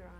you're on.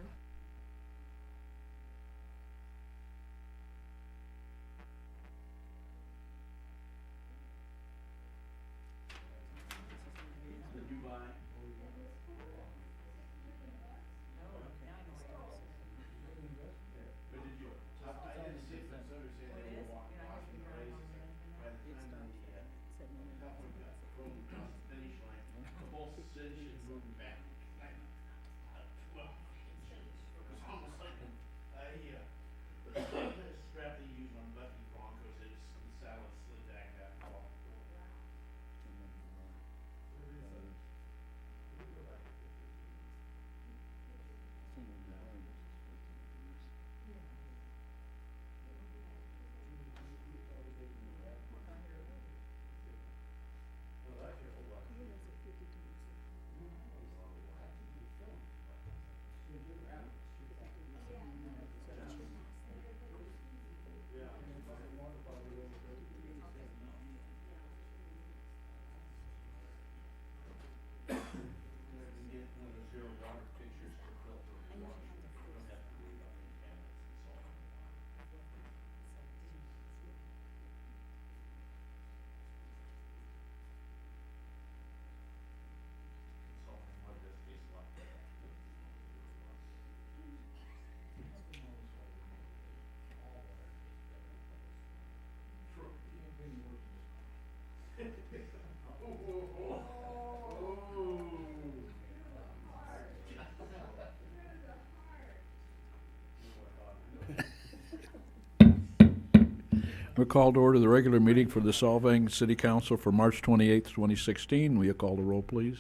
We're called to order the regular meeting for the Solvang City Council for March 28th, 2016. Will you call the roll, please?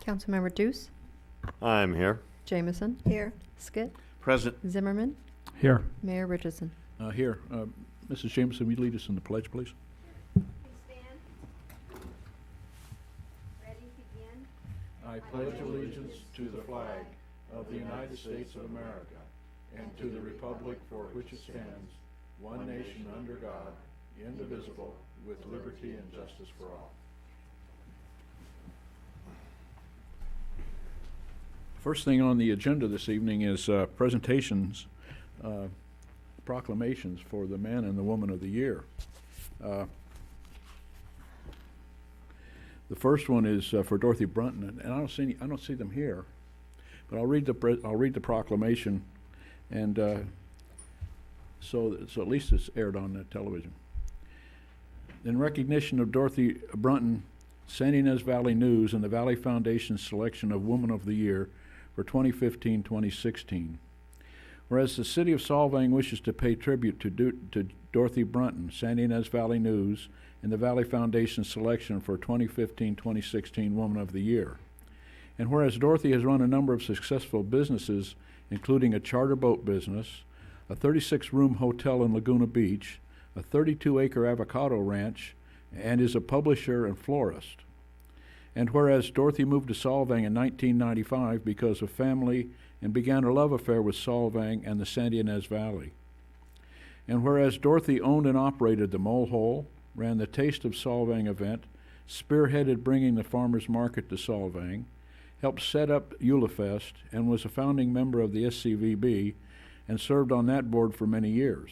Councilmember Deuce, I'm here. Jameson, Here. Skit, Present. Zimmerman, Here. Mayor Richardson. Here. Mrs. Jameson, will you lead us in the pledge, please? Please stand. Ready, begin. I pledge allegiance to the flag of the United States of America and to the republic for which it stands, one nation under God, indivisible, with liberty and justice for all. First thing on the agenda this evening is presentations, proclamations for the man and the woman of the year. The first one is for Dorothy Brunton, and I don't see them here, but I'll read the proclamation, and so at least it's aired on the television. In recognition of Dorothy Brunton, San Ynez Valley News and the Valley Foundation's selection of Woman of the Year for 2015-2016. Whereas the City of Solvang wishes to pay tribute to Dorothy Brunton, San Ynez Valley News, and the Valley Foundation's selection for 2015-2016 Woman of the Year. And whereas Dorothy has run a number of successful businesses, including a charter boat business, a 36-room hotel in Laguna Beach, a 32-acre avocado ranch, and is a publisher and florist. And whereas Dorothy moved to Solvang in 1995 because of family and began a love affair with Solvang and the San Ynez Valley. And whereas Dorothy owned and operated the Mole Hole, ran the Taste of Solvang event, spearheaded bringing the farmers market to Solvang, helped set up Eulafest, and was a founding member of the SCVB, and served on that board for many years.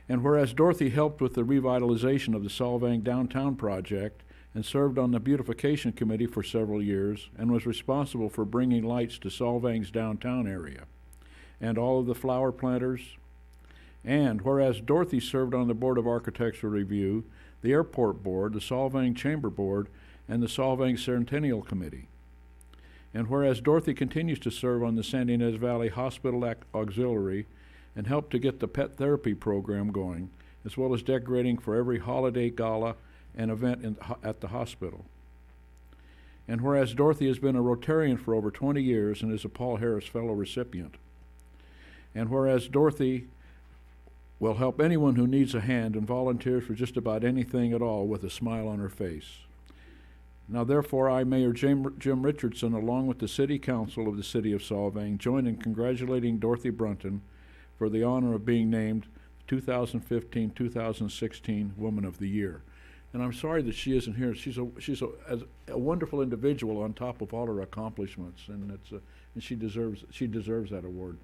And whereas Dorothy helped with the revitalization of the Solvang Downtown Project and served on the Beautification Committee for several years and was responsible for bringing lights to Solvang's downtown area and all of the flower planters. And whereas Dorothy served on the Board of Architectural Review, the Airport Board, the Solvang Chamber Board, and the Solvang Centennial Committee. And whereas Dorothy continues to serve on the San Ynez Valley Hospital Auxiliary and helped to get the pet therapy program going, as well as decorating for every holiday gala and event at the hospital. And whereas Dorothy has been a Rotarian for over 20 years and is a Paul Harris Fellow recipient. And whereas Dorothy will help anyone who needs a hand and volunteers for just about anything at all with a smile on her face. Now, therefore, I, Mayor Jim Richardson, along with the City Council of the City of Solvang, join in congratulating Dorothy Brunton for the honor of being named 2015-2016 Woman of the Year. And I'm sorry that she isn't here. She's a wonderful individual on top of all her accomplishments, and and she deserves that award.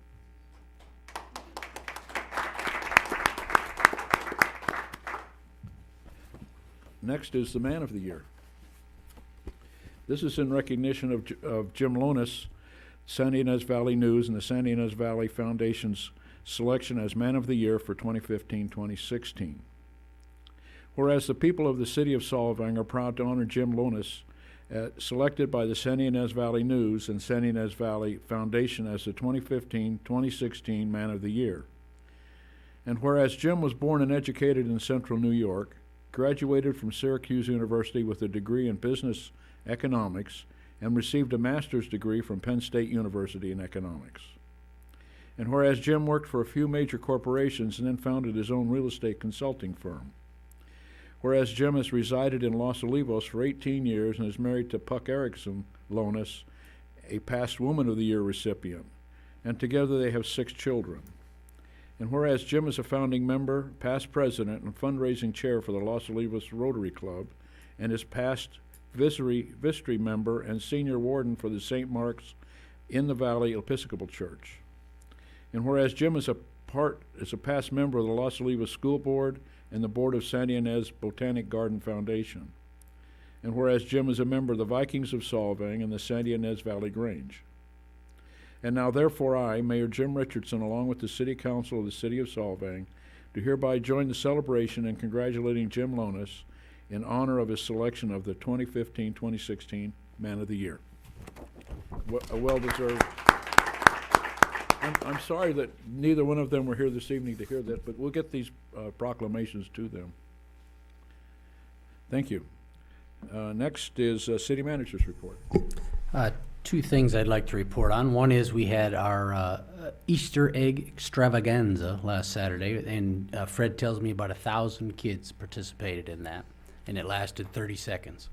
Next is the Man of the Year. This is in recognition of Jim Lonis, San Ynez Valley News, and the San Ynez Valley Foundation's selection as Man of the Year for 2015-2016. Whereas the people of the city of Solvang are proud to honor Jim Lonis, selected by the San Ynez Valley News and San Ynez Valley Foundation as the 2015-2016 Man of the Year. And whereas Jim was born and educated in central New York, graduated from Syracuse University with a degree in business economics, and received a master's degree from Penn State University in economics. And whereas Jim worked for a few major corporations and then founded his own real estate consulting firm. Whereas Jim has resided in Los Olivos for 18 years and is married to Puck Erickson Lonis, a past Woman of the Year recipient, and together they have 6 children. And whereas Jim is a founding member, past president, and fundraising chair for the Los Olivos Rotary Club, and is past vestry member and senior warden for the St. Mark's in the Valley Episcopal Church. And whereas Jim is a past member of the Los Olivos School Board and the board of San Ynez Botanic Garden Foundation. And whereas Jim is a member of the Vikings of Solvang and the San Ynez Valley Grange. And now therefore I, Mayor Jim Richardson, along with the City Council of the City of Solvang, do hereby join the celebration in congratulating Jim Lonis in honor of his selection of the 2015-2016 Man of the Year. Well-deserved. I'm sorry that neither one of them were here this evening to hear that, but we'll get these proclamations to them. Thank you. Next is City Manager's report. 2 things I'd like to report on. One is we had our Easter egg extravaganza last Saturday, and Fred tells me about 1,000 kids participated in that, and it lasted 30 seconds.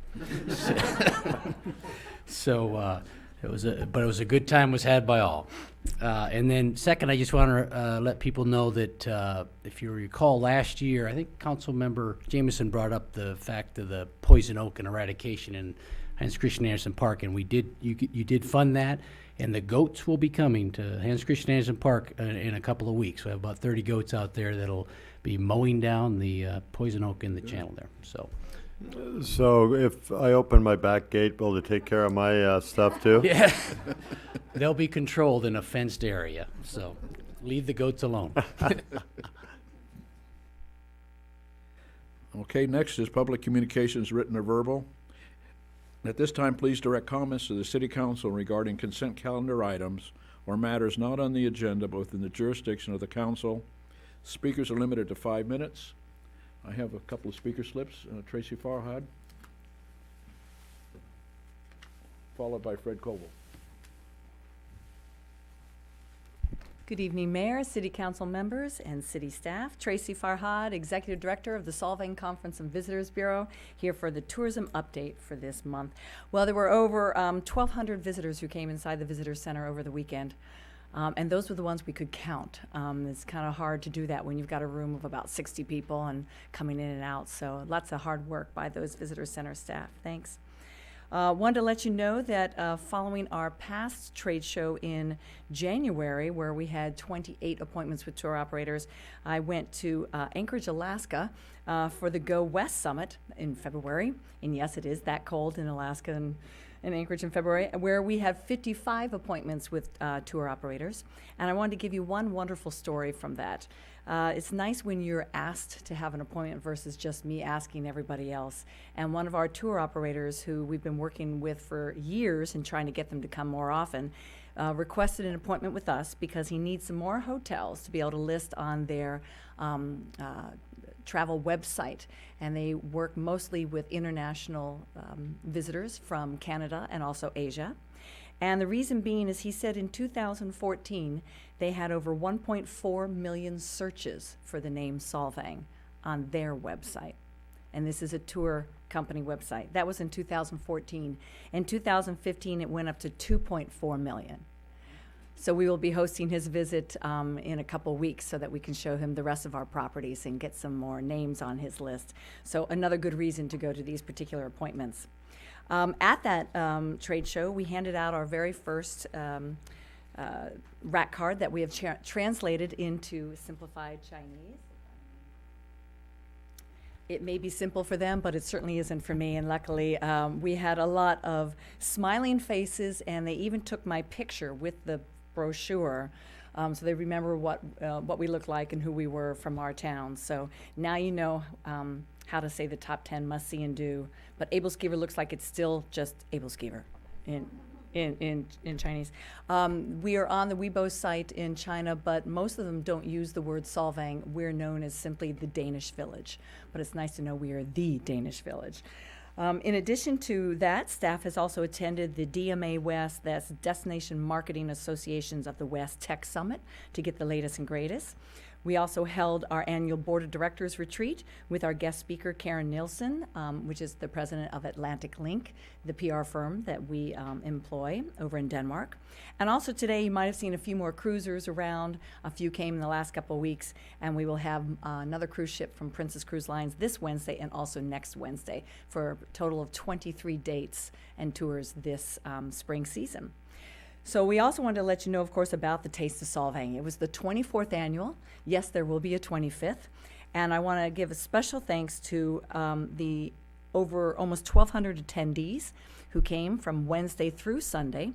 So it was a good time was had by all. And then second, I just want to let people know that if you recall last year, I think Councilmember Jameson brought up the fact of the poison oak and eradication in Hans Christian Andersen Park, and you did fund that, and the goats will be coming to Hans Christian Andersen Park in a couple of weeks. We have about 30 goats out there that'll be mowing down the poison oak in the channel there. So if I open my back gate, will they take care of my stuff too? Yeah, they'll be controlled in a fenced area, so leave the goats alone. Okay, next is public communications, written or verbal. At this time, please direct comments to the City Council regarding consent calendar items or matters not on the agenda, but within the jurisdiction of the Council. Speakers are limited to 5 minutes. I have a couple of speaker slips. Tracy Farhad, followed by Fred Coble. Good evening, Mayor, City Council members, and City staff. Tracy Farhad, Executive Director of the Solvang Conference and Visitors Bureau, here for the tourism update for this month. Well, there were over 1,200 visitors who came inside the Visitor Center over the weekend, and those were the ones we could count. It's kind of hard to do that when you've got a room of about 60 people and coming in and out, so lots of hard work by those Visitor Center staff. Thanks. Wanted to let you know that following our past trade show in January, where we had 28 appointments with tour operators, I went to Anchorage, Alaska for the Go West Summit in February. And yes, it is that cold in Alaska and Anchorage in February, where we had 55 appointments with tour operators. And I wanted to give you one wonderful story from that. It's nice when you're asked to have an appointment versus just me asking everybody else. And one of our tour operators, who we've been working with for years and trying to get them to come more often, requested an appointment with us because he needs some more hotels to be able to list on their travel website. And they work mostly with international visitors from Canada and also Asia. And the reason being is he said in 2014, they had over 1.4 million searches for the name Solvang on their website. And this is a tour company website. That was in 2014. In 2015, it went up to 2.4 million. So we will be hosting his visit in a couple weeks so that we can show him the rest of our properties and get some more names on his list. So another good reason to go to these particular appointments. At that trade show, we handed out our very first rat card that we have translated into simplified Chinese. It may be simple for them, but it certainly isn't for me. And luckily, we had a lot of smiling faces, and they even took my picture with the brochure, so they remember what we look like and who we were from our town. So now you know how to say the top 10 must see and do. But Abelskiver looks like it's still just Abelskiver in Chinese. We are on the Weibo site in China, but most of them don't use the word Solvang. We're known as simply the Danish Village, but it's nice to know we are the Danish Village. In addition to that, staff has also attended the DMA West, that's Destination Marketing Associations of the West Tech Summit, to get the latest and greatest. We also held our annual Board of Directors retreat with our guest speaker, Karen Nielsen, which is the president of Atlantic Link, the PR firm that we employ over in Denmark. And also today, you might have seen a few more cruisers around. A few came in the last couple of weeks, and we will have another cruise ship from Princess Cruise Lines this Wednesday and also next Wednesday for a total of 23 dates and tours this spring season. So we also wanted to let you know, of course, about the Taste of Solvang. It was the 24th annual. Yes, there will be a 25th. And I want to give a special thanks to the over almost 1,200 attendees who came from Wednesday through Sunday.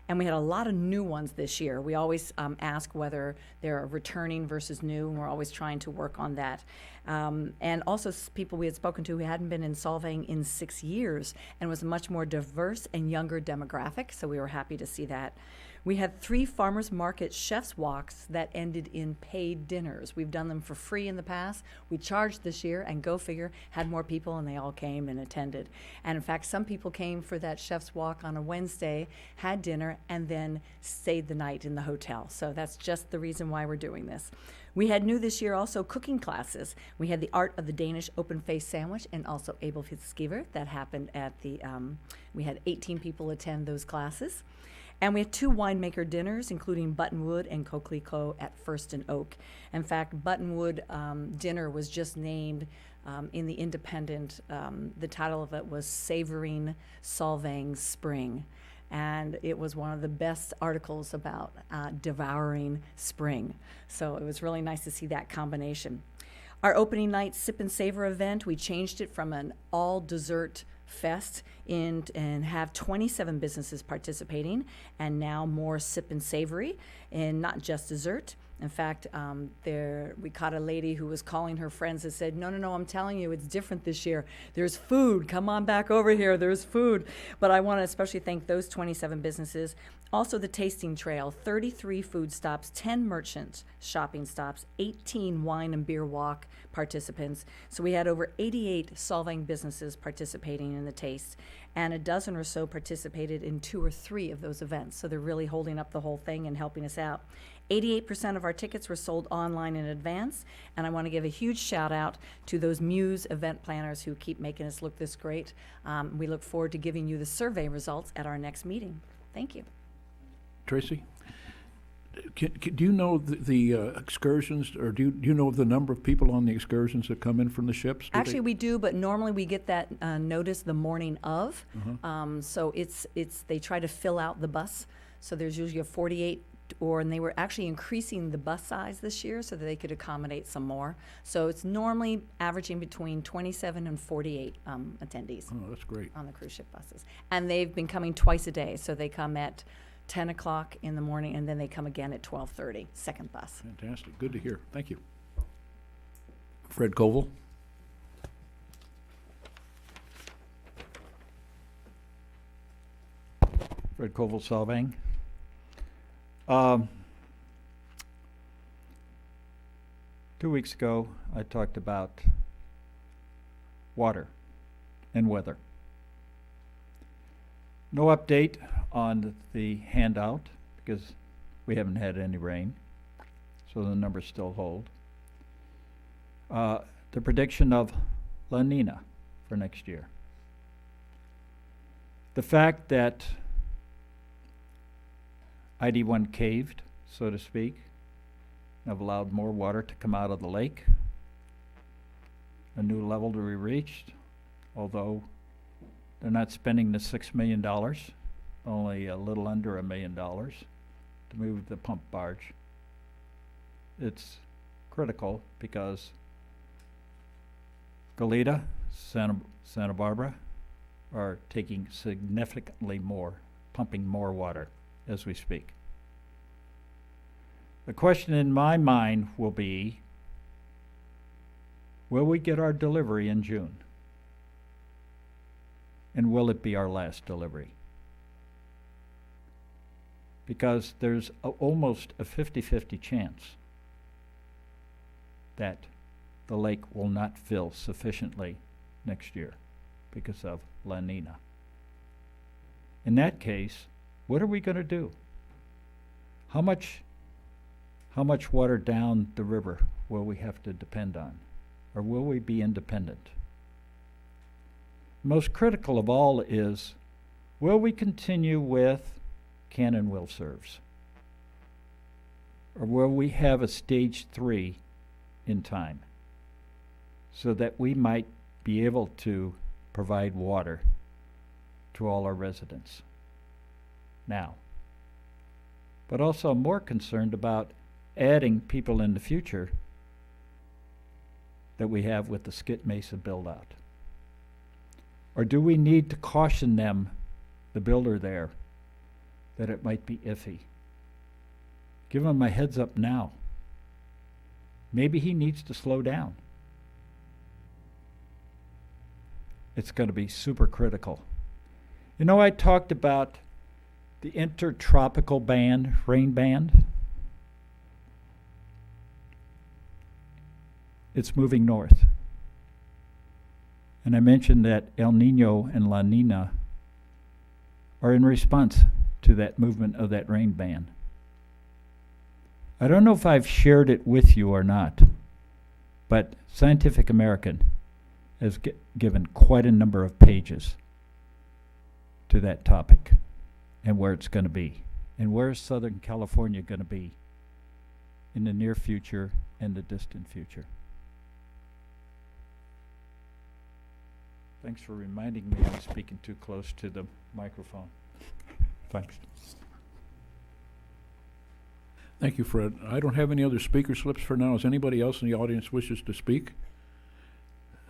And we had a lot of new ones this year. We always ask whether they're returning versus new, and we're always trying to work on that. And also people we had spoken to who hadn't been in Solvang in 6 years, and was a much more diverse and younger demographic, so we were happy to see that. We had 3 farmers market chefs walks that ended in paid dinners. We've done them for free in the past. We charged this year, and go figure, had more people, and they all came and attended. And in fact, some people came for that chef's walk on a Wednesday, had dinner, and then stayed the night in the hotel. So that's just the reason why we're doing this. We had new this year also cooking classes. We had the Art of the Danish Open-Faced Sandwich and also Abelskiver. That happened at the, we had 18 people attend those classes. And we had 2 winemaker dinners, including Buttonwood and Coquelicot at First and Oak. In fact, Buttonwood dinner was just named in the Independent. The title of it was Savoring Solvang Spring. And it was one of the best articles about devouring spring. So it was really nice to see that combination. Our opening night Sip and Savor event, we changed it from an all-dessert fest and have 27 businesses participating, and now more sip and savory, and not just dessert. In fact, we caught a lady who was calling her friends and said, no, I'm telling you, it's different this year. There's food. Come on back over here. There's food. But I want to especially thank those 27 businesses. Also the tasting trail, 33 food stops, 10 merchant shopping stops, 18 wine and beer walk participants. So we had over 88 Solvang businesses participating in the taste, and a dozen or so participated in 2 or 3 of those events. So they're really holding up the whole thing and helping us out. 88% of our tickets were sold online in advance, and I want to give a huge shout out to those Muse event planners who keep making us look this great. We look forward to giving you the survey results at our next meeting. Thank you. Tracy, do you know the excursions, or do you know the number of people on the excursions that come in from the ships? Actually, we do, but normally we get that notice the morning of. So they try to fill out the bus. So there's usually a 48, and they were actually increasing the bus size this year so that they could accommodate some more. So it's normally averaging between 27 and 48 attendees. Oh, that's great. On the cruise ship buses. And they've been coming twice a day. So they come at 10 o'clock in the morning, and then they come again at 12:30, second bus. Fantastic. Good to hear. Thank you. Fred Koval. Fred Koval, Solvang. 2 weeks ago, I talked about water and weather. No update on the handout because we haven't had any rain, so the numbers still hold. The prediction of La Nina for next year. The fact that ID1 caved, so to speak, and have allowed more water to come out of the lake. A new level to be reached, although they're not spending the $6 million, only a little under $1 million to move the pump barge. It's critical because Goleta, Santa Barbara are taking significantly more, pumping more water as we speak. The question in my mind will be, will we get our delivery in June? And will it be our last delivery? Because there's almost a 50-50 chance that the lake will not fill sufficiently next year because of La Nina. In that case, what are we going to do? How much water down the river will we have to depend on? Or will we be independent? Most critical of all is, will we continue with cannon will serves? Or will we have a stage 3 in time so that we might be able to provide water to all our residents now? But also I'm more concerned about adding people in the future that we have with the Skit Mesa build-out. Or do we need to caution them, the builder there, that it might be iffy? Give him a heads up now. Maybe he needs to slow down. It's going to be super critical. You know, I talked about the intertropical band, rain band. It's moving north. And I mentioned that El Nino and La Nina are in response to that movement of that rain band. I don't know if I've shared it with you or not, but Scientific American has given quite a number of pages to that topic and where it's going to be. And where is Southern California going to be in the near future and the distant future? Thanks for reminding me I'm speaking too close to the microphone. Thanks. Thank you, Fred. I don't have any other speaker slips for now. Is anybody else in the audience wishes to speak?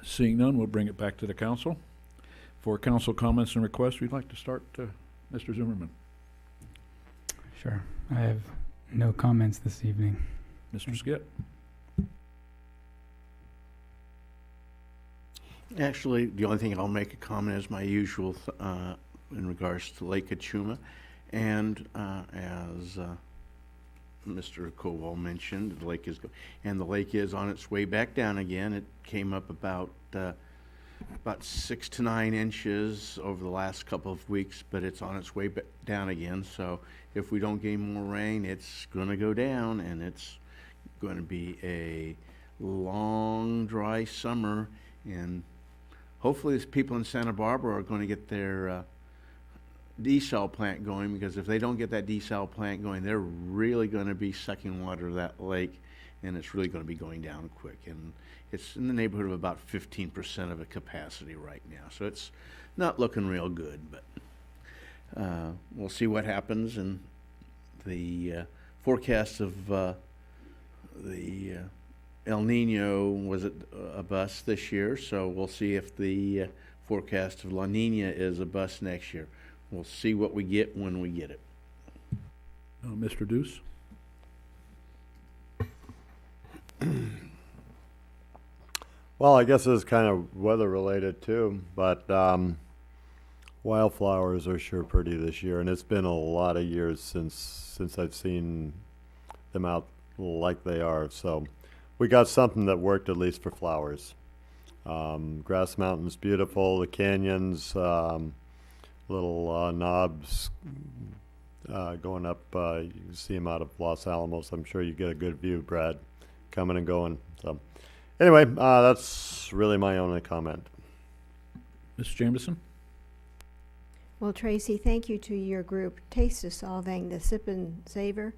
Seeing none, we'll bring it back to the council. For council comments and requests, we'd like to start, Mr. Zimmerman. Sure. I have no comments this evening. Mr. Skit. Actually, the only thing I'll make a comment is my usual in regards to Lake Achuma. And as Mr. Kowal mentioned, the lake is on its way back down again. It came up about 6 to 9 inches over the last couple of weeks, but it's on its way down again. So if we don't get more rain, it's going to go down, and it's going to be a long, dry summer. And hopefully these people in Santa Barbara are going to get their desal plant going, because if they don't get that desal plant going, they're really going to be sucking water to that lake, and it's really going to be going down quick. And it's in the neighborhood of about 15% of a capacity right now. So it's not looking real good, but we'll see what happens. And the forecast of the El Nino was a bust this year, so we'll see if the forecast of La Nina is a bust next year. We'll see what we get when we get it. Mr. Deuce. Well, I guess it's kind of weather related too, but wildflowers are sure pretty this year, and it's been a lot of years since I've seen them out like they are. So we got something that worked, at least for flowers. Grass Mountain's beautiful. The canyons, little knobs going up. You can see them out of Los Alamos. I'm sure you get a good view, Brad, coming and going. So anyway, that's really my only comment. Ms. Jameson. Well, Tracy, thank you to your group, Taste of Solvang, the Sip and Savor.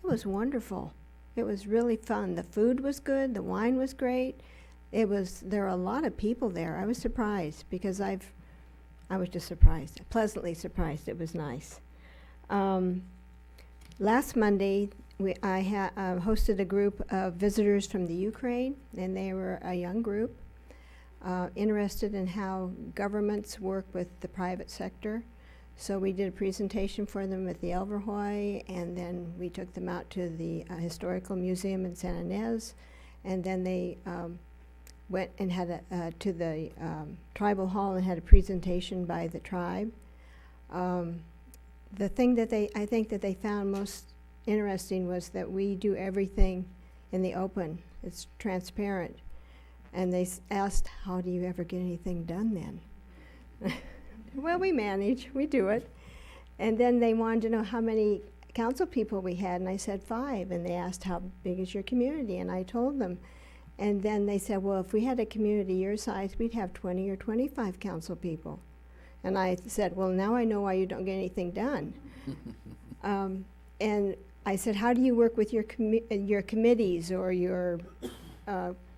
It was wonderful. It was really fun. The food was good. The wine was great. There were a lot of people there. I was surprised because I was just surprised, pleasantly surprised. It was nice. Last Monday, I hosted a group of visitors from the Ukraine, and they were a young group interested in how governments work with the private sector. So we did a presentation for them at the Elverhoy, and then we took them out to the Historical Museum in San Ynez, and then they went and had to the tribal hall and had a presentation by the tribe. The thing that I think that they found most interesting was that we do everything in the open. It's transparent. And they asked, how do you ever get anything done then? Well, we manage, we do it. And then they wanted to know how many council people we had, and I said 5. And they asked, how big is your community? And I told them. And then they said, well, if we had a community your size, we'd have 20 or 25 council people. And I said, well, now I know why you don't get anything done. And I said, how do you work with your committees or your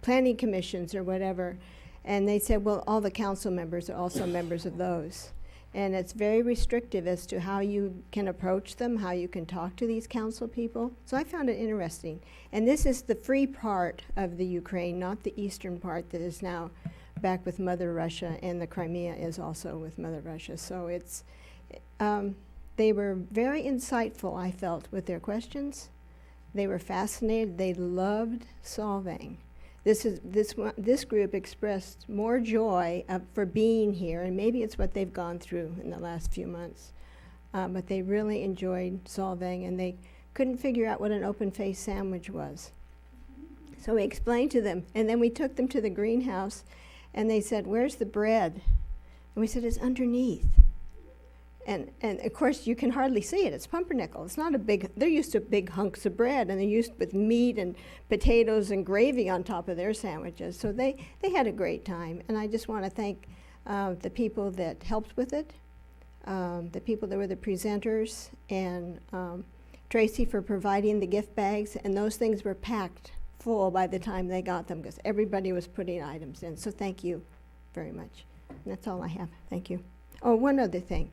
planning commissions or whatever? And they said, well, all the council members are also members of those. And it's very restrictive as to how you can approach them, how you can talk to these council people. So I found it interesting. And this is the free part of the Ukraine, not the eastern part that is now back with Mother Russia, and the Crimea is also with Mother Russia. So it's, they were very insightful, I felt, with their questions. They were fascinated. They loved Solvang. This group expressed more joy for being here, and maybe it's what they've gone through in the last few months. But they really enjoyed Solvang, and they couldn't figure out what an open-faced sandwich was. So we explained to them, and then we took them to the greenhouse, and they said, where's the bread? And we said, it's underneath. And of course, you can hardly see it. It's pumpernickel. It's not a big, they're used to big hunks of bread, and they're used with meat and potatoes and gravy on top of their sandwiches. So they had a great time. And I just want to thank the people that helped with it, the people that were the presenters, and Tracy for providing the gift bags. And those things were packed full by the time they got them, because everybody was putting items in. So thank you very much. And that's all I have. Thank you. Oh, one other thing.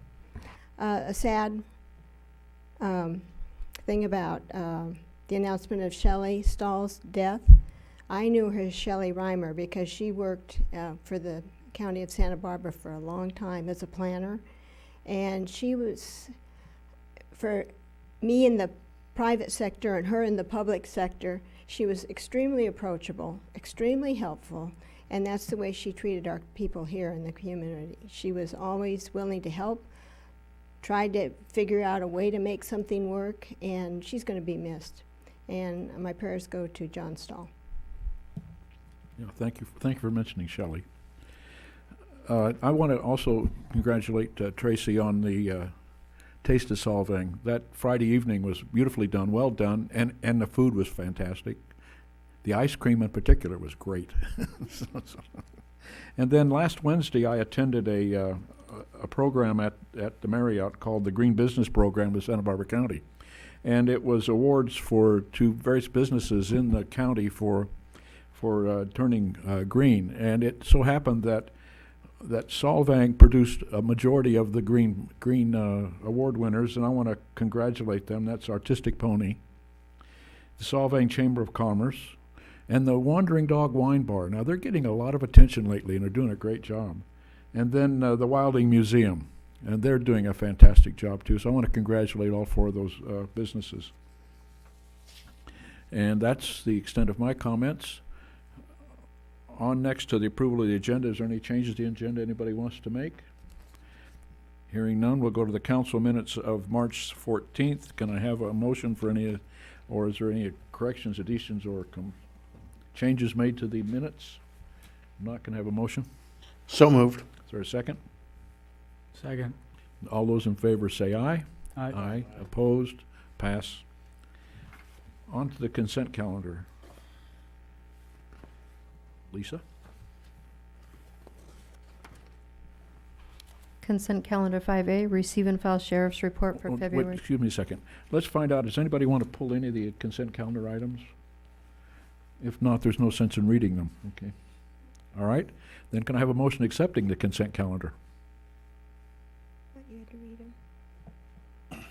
A sad thing about the announcement of Shelley Stahl's death. I knew her as Shelley Reimer because she worked for the County of Santa Barbara for a long time as a planner. And she was, for me in the private sector and her in the public sector, she was extremely approachable, extremely helpful, and that's the way she treated our people here in the community. She was always willing to help, tried to figure out a way to make something work, and she's going to be missed. And my prayers go to John Stahl. Yeah, thank you for mentioning Shelley. I want to also congratulate Tracy on the Taste of Solvang. That Friday evening was beautifully done, well done, and the food was fantastic. The ice cream in particular was great. And then last Wednesday I attended a program at the Marriott called the Green Business Program with Santa Barbara County. And it was awards to various businesses in the county for turning green. And it so happened that Solvang produced a majority of the green award winners, and I want to congratulate them. That's Artistic Pony, the Solvang Chamber of Commerce, and the Wandering Dog Wine Bar. Now, they're getting a lot of attention lately, and they're doing a great job. And then the Wilding Museum, and they're doing a fantastic job, too. So I want to congratulate all 4 of those businesses. And that's the extent of my comments. On next to the approval of the agenda. Is there any changes to the agenda anybody wants to make? Hearing none, we'll go to the council minutes of March 14th. Can I have a motion for any, or is there any corrections, additions, or changes made to the minutes? Not going to have a motion? So moved. Is there a second? Second. All those in favor say aye. Aye. Aye. Opposed? Pass. On to the consent calendar. Lisa? Consent calendar 5A, receive and file sheriff's report for Wait, February. excuse me a second. Let's find out, does anybody want to pull any of the consent calendar items? If not, there's no sense in reading them. Okay. All right. Then can I have a motion accepting the consent calendar? Thought you had to read 'em.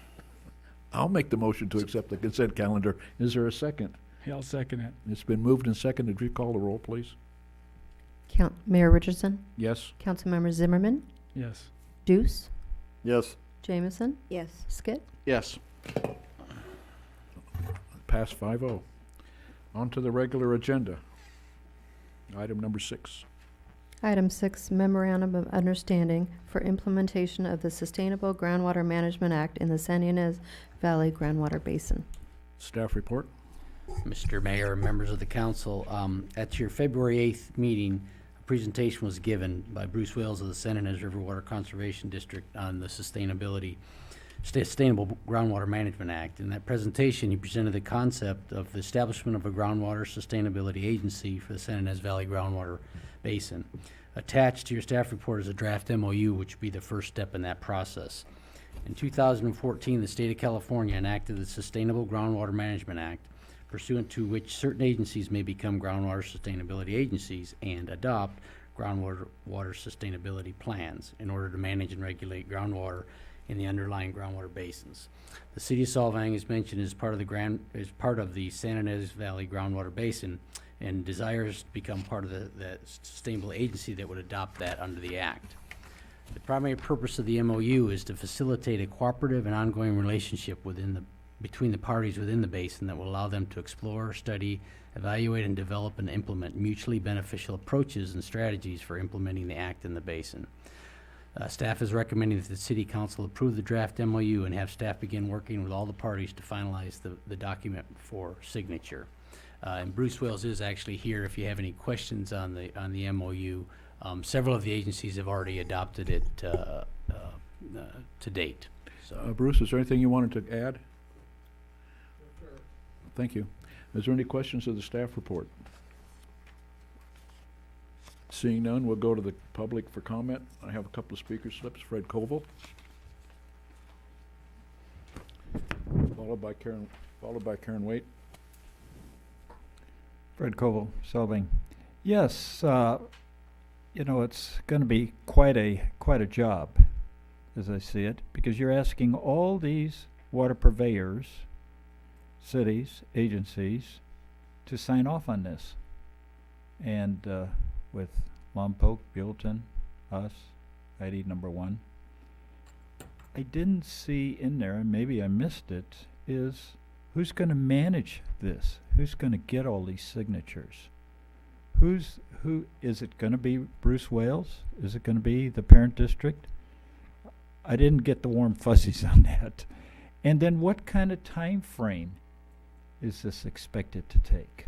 I'll make the motion to accept the consent calendar. Is there a second? Yeah, I'll second it. It's been moved and seconded. Would you call the roll, please? Mayor Richardson, Yes? Councilmember Zimmerman, Yes. Deuce, Yes. Jameson, Yes. Skit. Yes. Pass 5-0. On to the regular agenda. Item number 6. Item 6, memorandum of understanding for implementation of the Sustainable Groundwater Management Act in the San Ynez Valley Groundwater Basin. Staff report. Mr. Mayor and members of the council, at your February 8th meeting, a presentation was given by Bruce Wales of the San Ynez River Water Conservation District on the Sustainable Groundwater Management Act. In that presentation, he presented the concept of the establishment of a groundwater sustainability agency for the San Ynez Valley Groundwater Basin. Attached to your staff report is a draft MOU, which would be the first step in that process. In 2014, the state of California enacted the Sustainable Groundwater Management Act, pursuant to which certain agencies may become groundwater sustainability agencies and adopt groundwater sustainability plans in order to manage and regulate groundwater in the underlying groundwater basins. The city of Solvang is mentioned as part of the San Ynez Valley Groundwater Basin and desires to become part of the sustainable agency that would adopt that under the act. The primary purpose of the MOU is to facilitate a cooperative and ongoing relationship between the parties within the basin that will allow them to explore, study, evaluate, and develop and implement mutually beneficial approaches and strategies for implementing the act in the basin. Staff is recommending that the City Council approve the draft MOU and have staff begin working with all the parties to finalize the document for signature. And Bruce Wales is actually here if you have any questions on the MOU. Several of the agencies have already adopted it to date. So. Bruce, is there anything you wanted to add? Thank you. Is there any questions of the staff report? Seeing none, we'll go to the public for comment. I have a couple of speaker slips. Fred Koval. Followed by Karen Waite. Fred Koval, Solvang. Yes, it's going to be quite a job, as I see it, because you're asking all these water purveyors, cities, agencies, to sign off on this. And with Lompoc, Buellton, us, ID number 1. I didn't see in there, and maybe I missed it, is who's going to manage this? Who's going to get all these signatures? Who is it going to be? Bruce Wales? Is it going to be the parent district? I didn't get the warm fuzzies on that. And then what kind of time frame is this expected to take?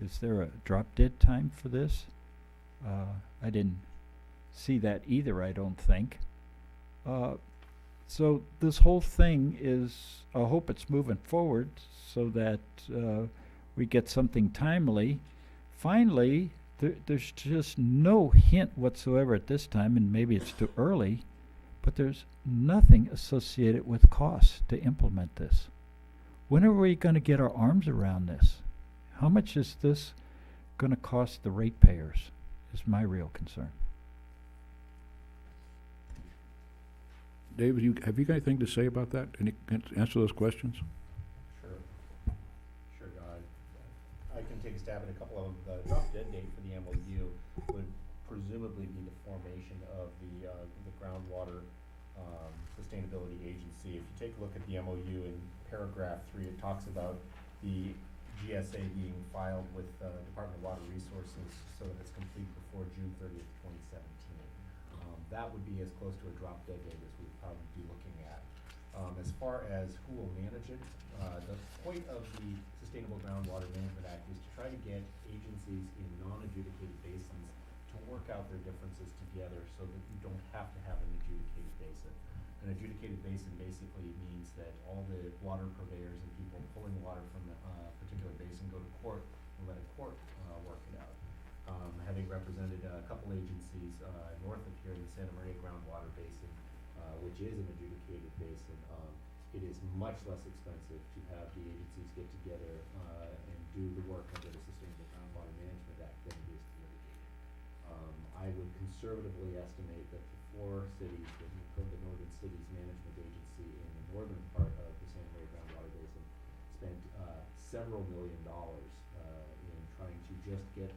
Is there a drop dead time for this? I didn't see that either, I don't think. So this whole thing is, I hope it's moving forward so that we get something timely. Finally, there's just no hint whatsoever at this time, and maybe it's too early, but there's nothing associated with costs to implement this. When are we going to get our arms around this? How much is this going to cost the ratepayers is my real concern. David, have you got anything to say about that? Any answer those questions? Sure, I can take a stab at a couple of the drop dead date for the MOU would presumably be the formation of the groundwater sustainability agency. If you take a look at the MOU in paragraph 3, it talks about the GSA being filed with the Department of Water Resources so that it's complete before June 30th, 2017. That would be as close to a drop dead date as we'd probably be looking at. As far as who will manage it, the point of the Sustainable Groundwater Management Act is to try to get agencies in non-adjudicated basins to work out their differences together so that you don't have to have an adjudicated basin. An adjudicated basin basically means that all the water purveyors and people pulling water from a particular basin go to court and let a court work it out. Having represented a couple agencies north of here in the Santa Maria Groundwater Basin, is an adjudicated basin, it is much less expensive to have the agencies get together and do the work under the Sustainable Groundwater Management Act than it is to litigate it. I would conservatively estimate that the four cities, the Northern Cities Management Agency in the northern part of the San Maria Groundwater Basin, spent several $1 million in trying to just get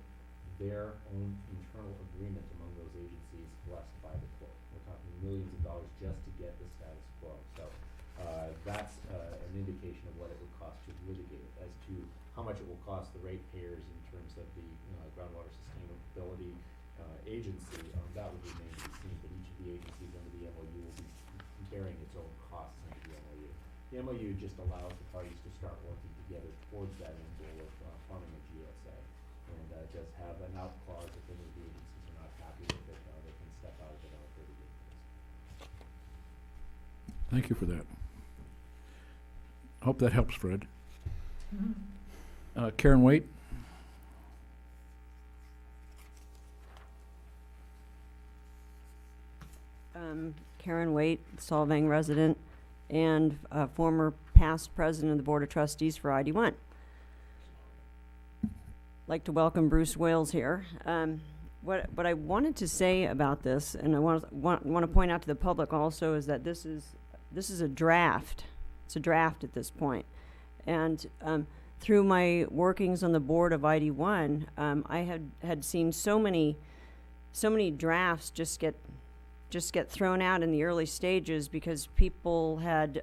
their own internal agreement among those agencies blessed by the court. We're talking millions of dollars just to get the status quo. So that's an indication of what it would cost to litigate it. As to how much it will cost the ratepayers in terms of the groundwater sustainability agency, that would remain to be seen. But each of the agencies under the MOU will be comparing its own costs under the MOU. The MOU just allows the parties to start working together towards that end goal of forming a GSA, and does have an out clause if any of the agencies are not happy with it, they can step out of it on a 30-day basis. Thank you for that. Hope that helps, Fred. Karen Waite? Karen Waite, Solvang resident, and former past president of the Board of Trustees for ID1. Like to welcome Bruce Wales here. What I wanted to say about this, and I want to point out to the public also, is that this is a draft. It's a draft at this point, and through my workings on the board of ID1, I had seen so many drafts just get thrown out in the early stages because people had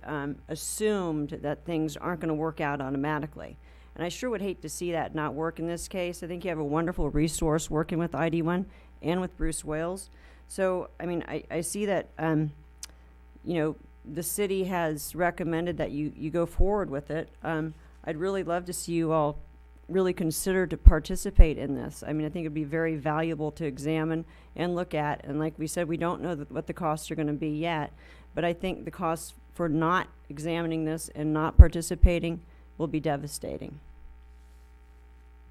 assumed that things aren't going to work out automatically. And I sure would hate to see that not work in this case. I think you have a wonderful resource working with ID1 and with Bruce Wales. So, I mean, I see that, the city has recommended that you go forward with it. I'd really love to see you all really consider to participate in this. I mean, I think it'd be very valuable to examine and look at. And like we said, we don't know what the costs are going to be yet, but I think the costs for not examining this and not participating will be devastating.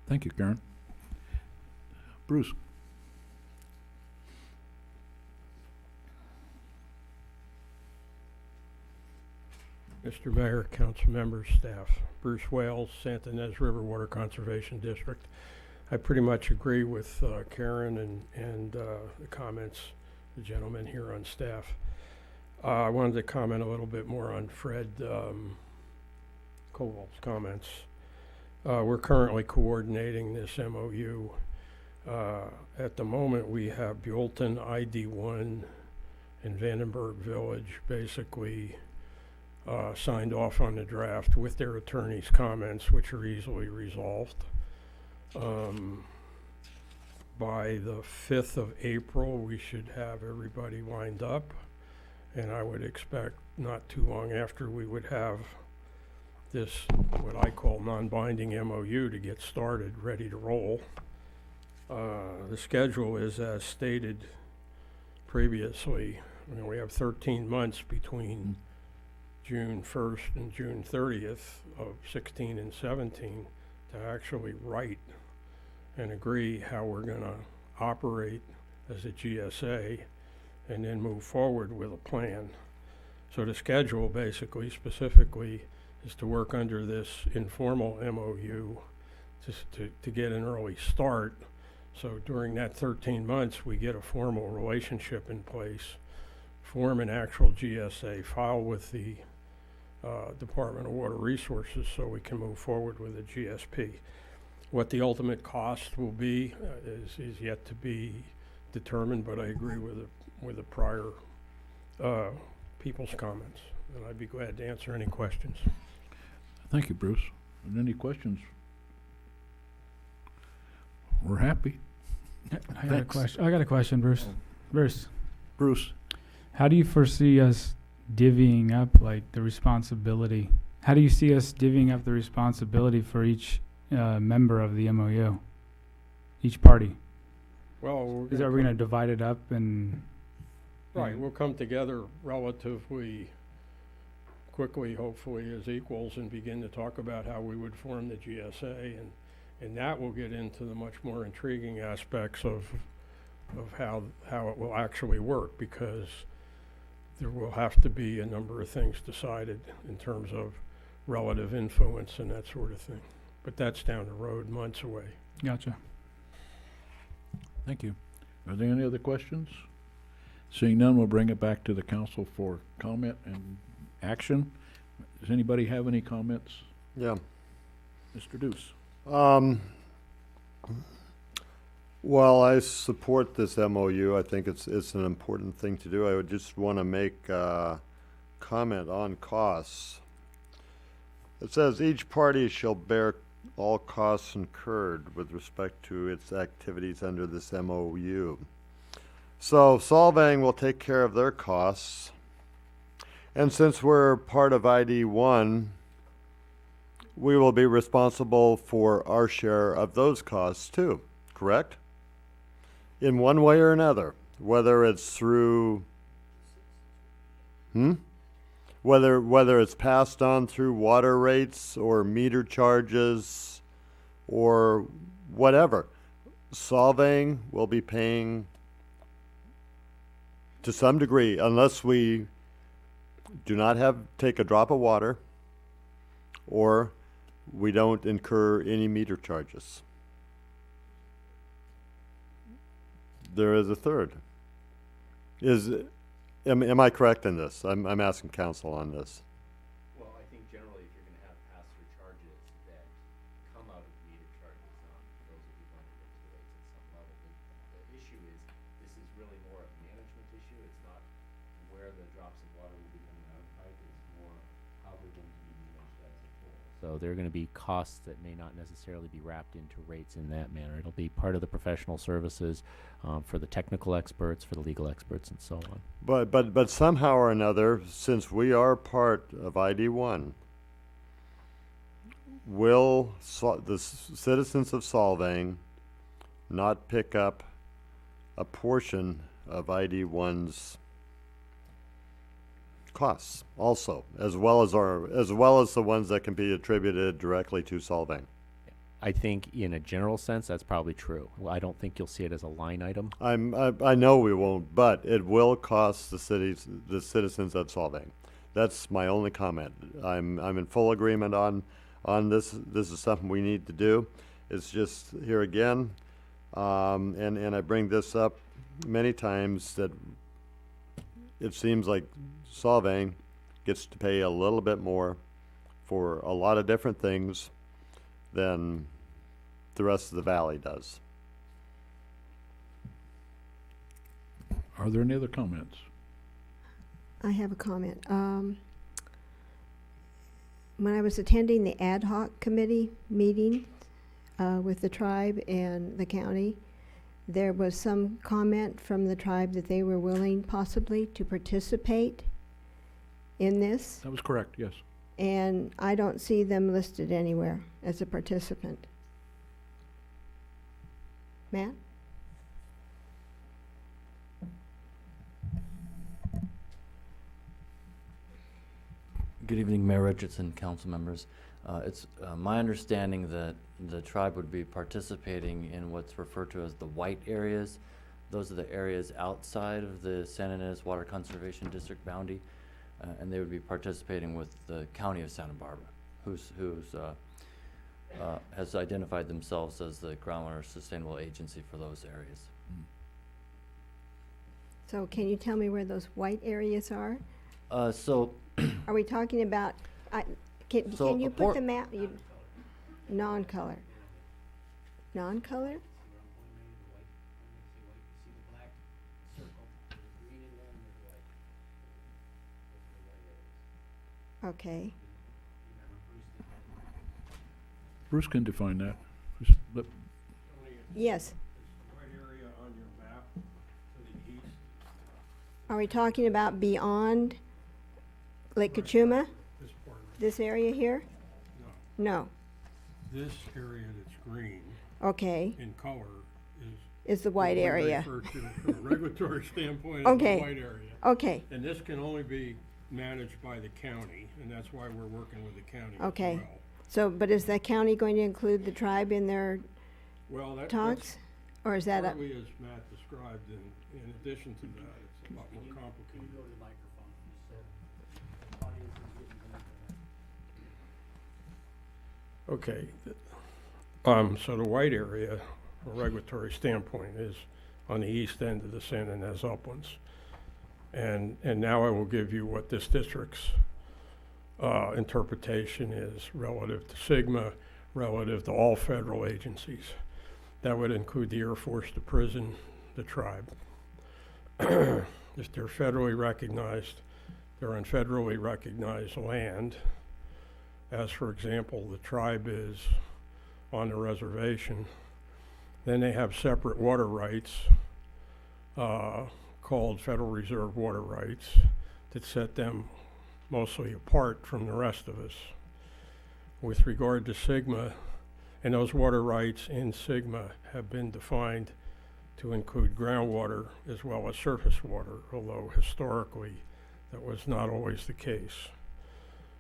Thank you, Karen. Bruce? Mr. Mayor, council members, staff, Bruce Wales, Santa Ynez River Water Conservation District. I pretty much agree with Karen and the comments, the gentleman here on staff. I wanted to comment a little bit more on Fred Kowal's comments. We're currently coordinating this MOU. At the moment, we have Buellton, ID1, and Vandenberg Village basically signed off on the draft with their attorney's comments, which are easily resolved. By the 5th of April, we should have everybody lined up, and I would expect not too long after we would have this, what I call non-binding MOU, to get started, ready to roll. The schedule is as stated previously. We have 13 months between June 1st and June 30th of 16 and 17 to actually write and agree how we're going to operate as a GSA and then move forward with a plan. So the schedule basically, specifically, is to work under this informal MOU to get an early start. So during that 13 months, we get a formal relationship in place, form an actual GSA, file with the Department of Water Resources so we can move forward with a GSP. What the ultimate cost will be is yet to be determined, but I agree with the prior people's comments, and I'd be glad to answer any questions. Thank you, Bruce. And any questions? We're happy. I got a question, Bruce. Bruce? How do you foresee us divvying up, like, the responsibility? How do you see us divvying up the responsibility for each member of the MOU, each party? Well, Are we going to divide it up and? Right, we'll come together relatively quickly, hopefully as equals, and begin to talk about how we would form the GSA, and that will get into the much more intriguing aspects of how it will actually work, because there will have to be a number of things decided in terms of relative influence and that sort of thing. But that's down the road, months away. Gotcha. Thank you. Are there any other questions? Seeing none, we'll bring it back to the council for comment and action. Does anybody have any comments? Yeah. Mr. Deuce? Well, I support this MOU. I think it's an important thing to do. I would just want to make a comment on costs. It says each party shall bear all costs incurred with respect to its activities under this MOU. So Solvang will take care of their costs. And since we're part of ID1, we will be responsible for our share of those costs too, correct? In one way or another, whether it's through, whether it's passed on through water rates or meter charges or whatever. Solvang will be paying to some degree, unless we do not take a drop of water or we don't incur any meter charges. There is a third. Am I correct in this? I'm asking council on this. Well, I think generally if you're gonna have pass-through charges that come out of meter charges, those will be blended into the rates at some level. The issue is, this is really more a management issue. It's not where the drops of water will be coming out of the pipe. It's more how they're going to be managed as a whole. So there are going to be costs that may not necessarily be wrapped into rates in that manner. It'll be part of the professional services for the technical experts, for the legal experts, and so on. But somehow or another, since we are part of ID1, will the citizens of Solvang not pick up a portion of ID1's costs also, as well as the ones that can be attributed directly to Solvang? I think in a general sense, that's probably true. Well, I don't think you'll see it as a line item. I know we won't, but it will cost the citizens of Solvang. That's my only comment. I'm in full agreement on this. This is something we need to do. It's just here again, and I bring this up many times, that it seems like Solvang gets to pay a little bit more for a lot of different things than the rest of the valley does. Are there any other comments? I have a comment. When I was attending the ad hoc committee meeting with the tribe and the county, there was some comment from the tribe that they were willing possibly to participate in this, That was correct, yes. and I don't see them listed anywhere as a participant. Matt? Good evening, Mayor Richardson, council members. It's my understanding that the tribe would be participating in what's referred to as the white areas. Those are the areas outside of the Santa Ynez Water Conservation District boundary, and they would be participating with the County of Santa Barbara, who's has identified themselves as the groundwater sustainable agency for those areas. So can you tell me where those white areas are? So Are we talking about, So can you a put the map, non-color? Non-color? Okay. Bruce can define that. Just let- Yes. White area on your map to the east. Are we talking about beyond Lake Kachuma? This part of This area here? it. No. No. This area that's green Okay. in color is. Is the white what we area. refer to from a regulatory standpoint as Okay. the white area. Okay. And this can only be managed by the county, and that's why we're working with the county as well. Okay. So, but is the county going to include the tribe in their Well, that's talks? Or is that a, partly as Matt described, in addition to that, it's a lot more complicated. Okay. So the white area, from a regulatory standpoint, is on the east end of the San Ynez uplands. And now I will give you what this district's interpretation is relative to SIGMA, relative to all federal agencies. That would include the Air Force, the prison, the tribe. If they're federally recognized, they're on federally recognized land. As for example, the tribe is on the reservation. Then they have separate water rights called Federal Reserve water rights that set them mostly apart from the rest of us. With regard to SIGMA, and those water rights in SIGMA have been defined to include groundwater as well as surface water, although historically that was not always the case.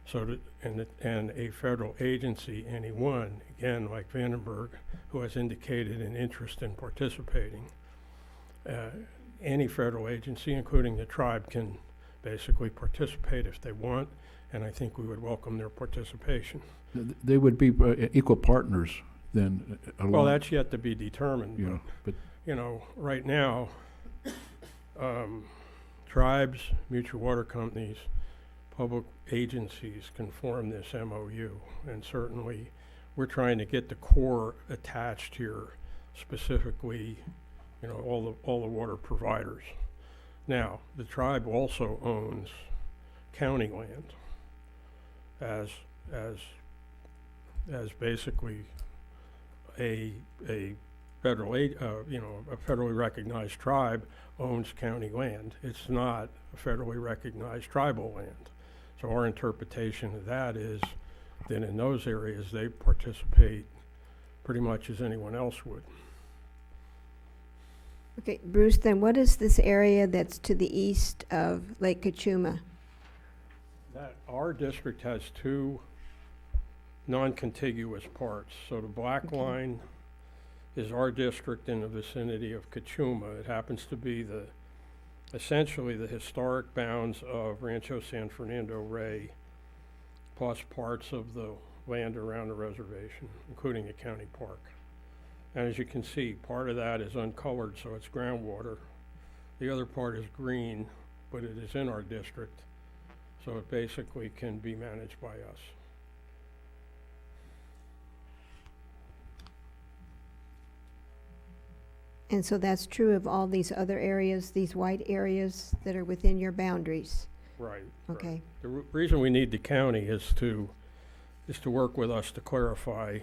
So, and a federal agency, anyone, again, like Vandenberg, who has indicated an interest in participating, any federal agency, including the tribe, can basically participate if they want, and I think we would welcome their participation. They would be equal partners then. Well, that's yet to be determined. Yeah, but You know, right now, tribes, mutual water companies, public agencies can form this MOU, and certainly we're trying to get the Corps attached here, specifically, you know, all the water providers. Now, the tribe also owns county land as basically a federal a federally recognized tribe owns county land. It's not a federally recognized tribal land. So our interpretation of that is that in those areas they participate pretty much as anyone else would. Okay, Bruce, then what is this area that's to the east of Lake Kachuma? That our district has two non-contiguous parts. So the black line is our district in the vicinity of Kachuma. It happens to be essentially the historic bounds of Rancho San Fernando Rey, plus parts of the land around the reservation, including a county park. And as you can see, part of that is uncolored, so it's groundwater. The other part is green, but it is in our district, so it basically can be managed by us. And so that's true of all these other areas, these white areas that are within your boundaries? Right. Okay. Right. The reason we need the county is to work with us to clarify,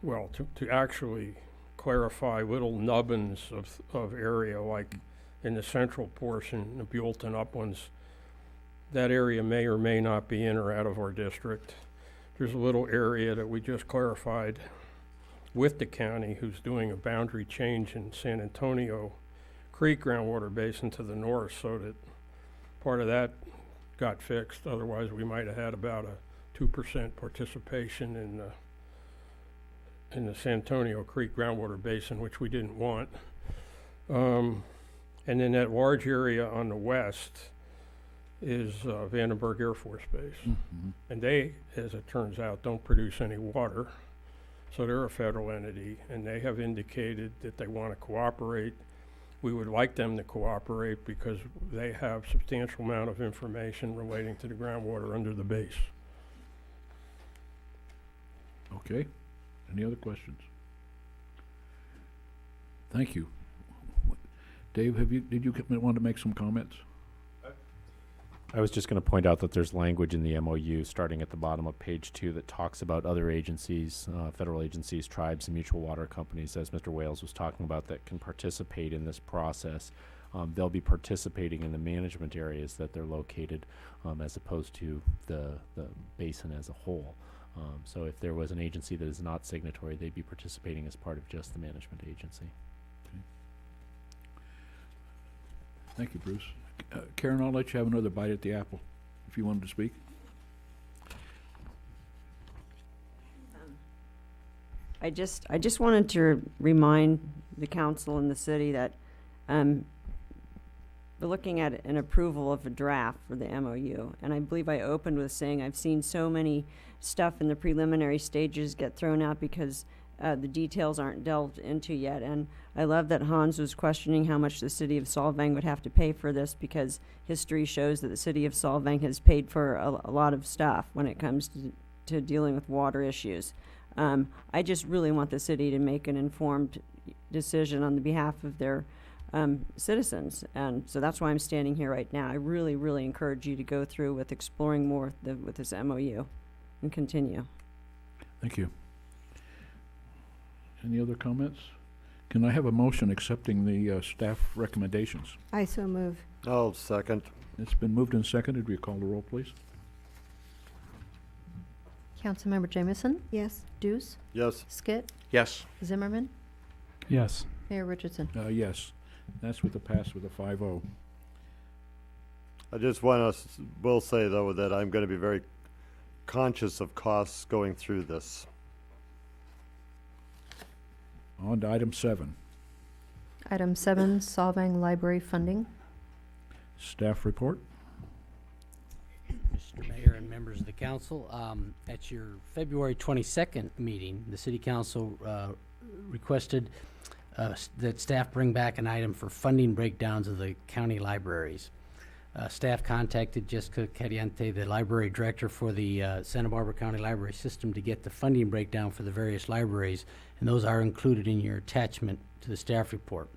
well, to actually clarify little nubbins of area, like in the central portion, the Buellton Uplands. That area may or may not be in or out of our district. There's a little area that we just clarified with the county, who's doing a boundary change in San Antonio Creek groundwater basin to the north, so that part of that got fixed. Otherwise, we might have had about a 2% participation in the San Antonio Creek groundwater basin, which we didn't want. And then that large area on the west is Vandenberg Air Force Base. Mm-hmm. And they, as it turns out, don't produce any water. So they're a federal entity, and they have indicated that they want to cooperate. We would like them to cooperate because they have substantial amount of information relating to the groundwater under the base. okay. Any other questions? Thank you. Dave, did you want to make some comments? I was just going to point out that there's language in the MOU starting at the bottom of page 2 that talks about other agencies, federal agencies, tribes, and mutual water companies, as Mr. Wales was talking about, that can participate in this process. They'll be participating in the management areas that they're located, as opposed to the basin as a whole. So if there was an agency that is not signatory, they'd be participating as part of just the management agency. Thank you, Bruce. Karen, I'll let you have another bite at the apple if you wanted to speak. I just wanted to remind the council and the city that we're looking at an approval of a draft for the MOU. And I believe I opened with saying I've seen so many stuff in the preliminary stages get thrown out because the details aren't delved into yet. And I love that Hans was questioning how much the city of Solvang would have to pay for this, because history shows that the city of Solvang has paid for a lot of stuff when it comes to dealing with water issues. I just really want the city to make an informed decision on the behalf of their citizens. And so that's why I'm standing here right now. I really, really encourage you to go through with exploring more with this MOU and continue. Thank you. Any other comments? Can I have a motion accepting the staff recommendations? I so move. Oh, second. It's been moved and seconded. Will you call the roll, please? Councilmember Jameson, Yes. Deuce, Yes. Skit, Yes. Zimmerman, Yes. Mayor Richardson. Yes. That's with the pass with a 5-0. I just want to, will say though, that I'm going to be very conscious of costs going through this. On to item 7. Item 7, Solvang Library funding. Staff report. Mr. Mayor and members of the council, at your February 22nd meeting, the city council requested that staff bring back an item for funding breakdowns of the county libraries. Staff contacted Jessica Cariante, the library director for the Santa Barbara County Library System, to get the funding breakdown for the various libraries, and those are included in your attachment to the staff report.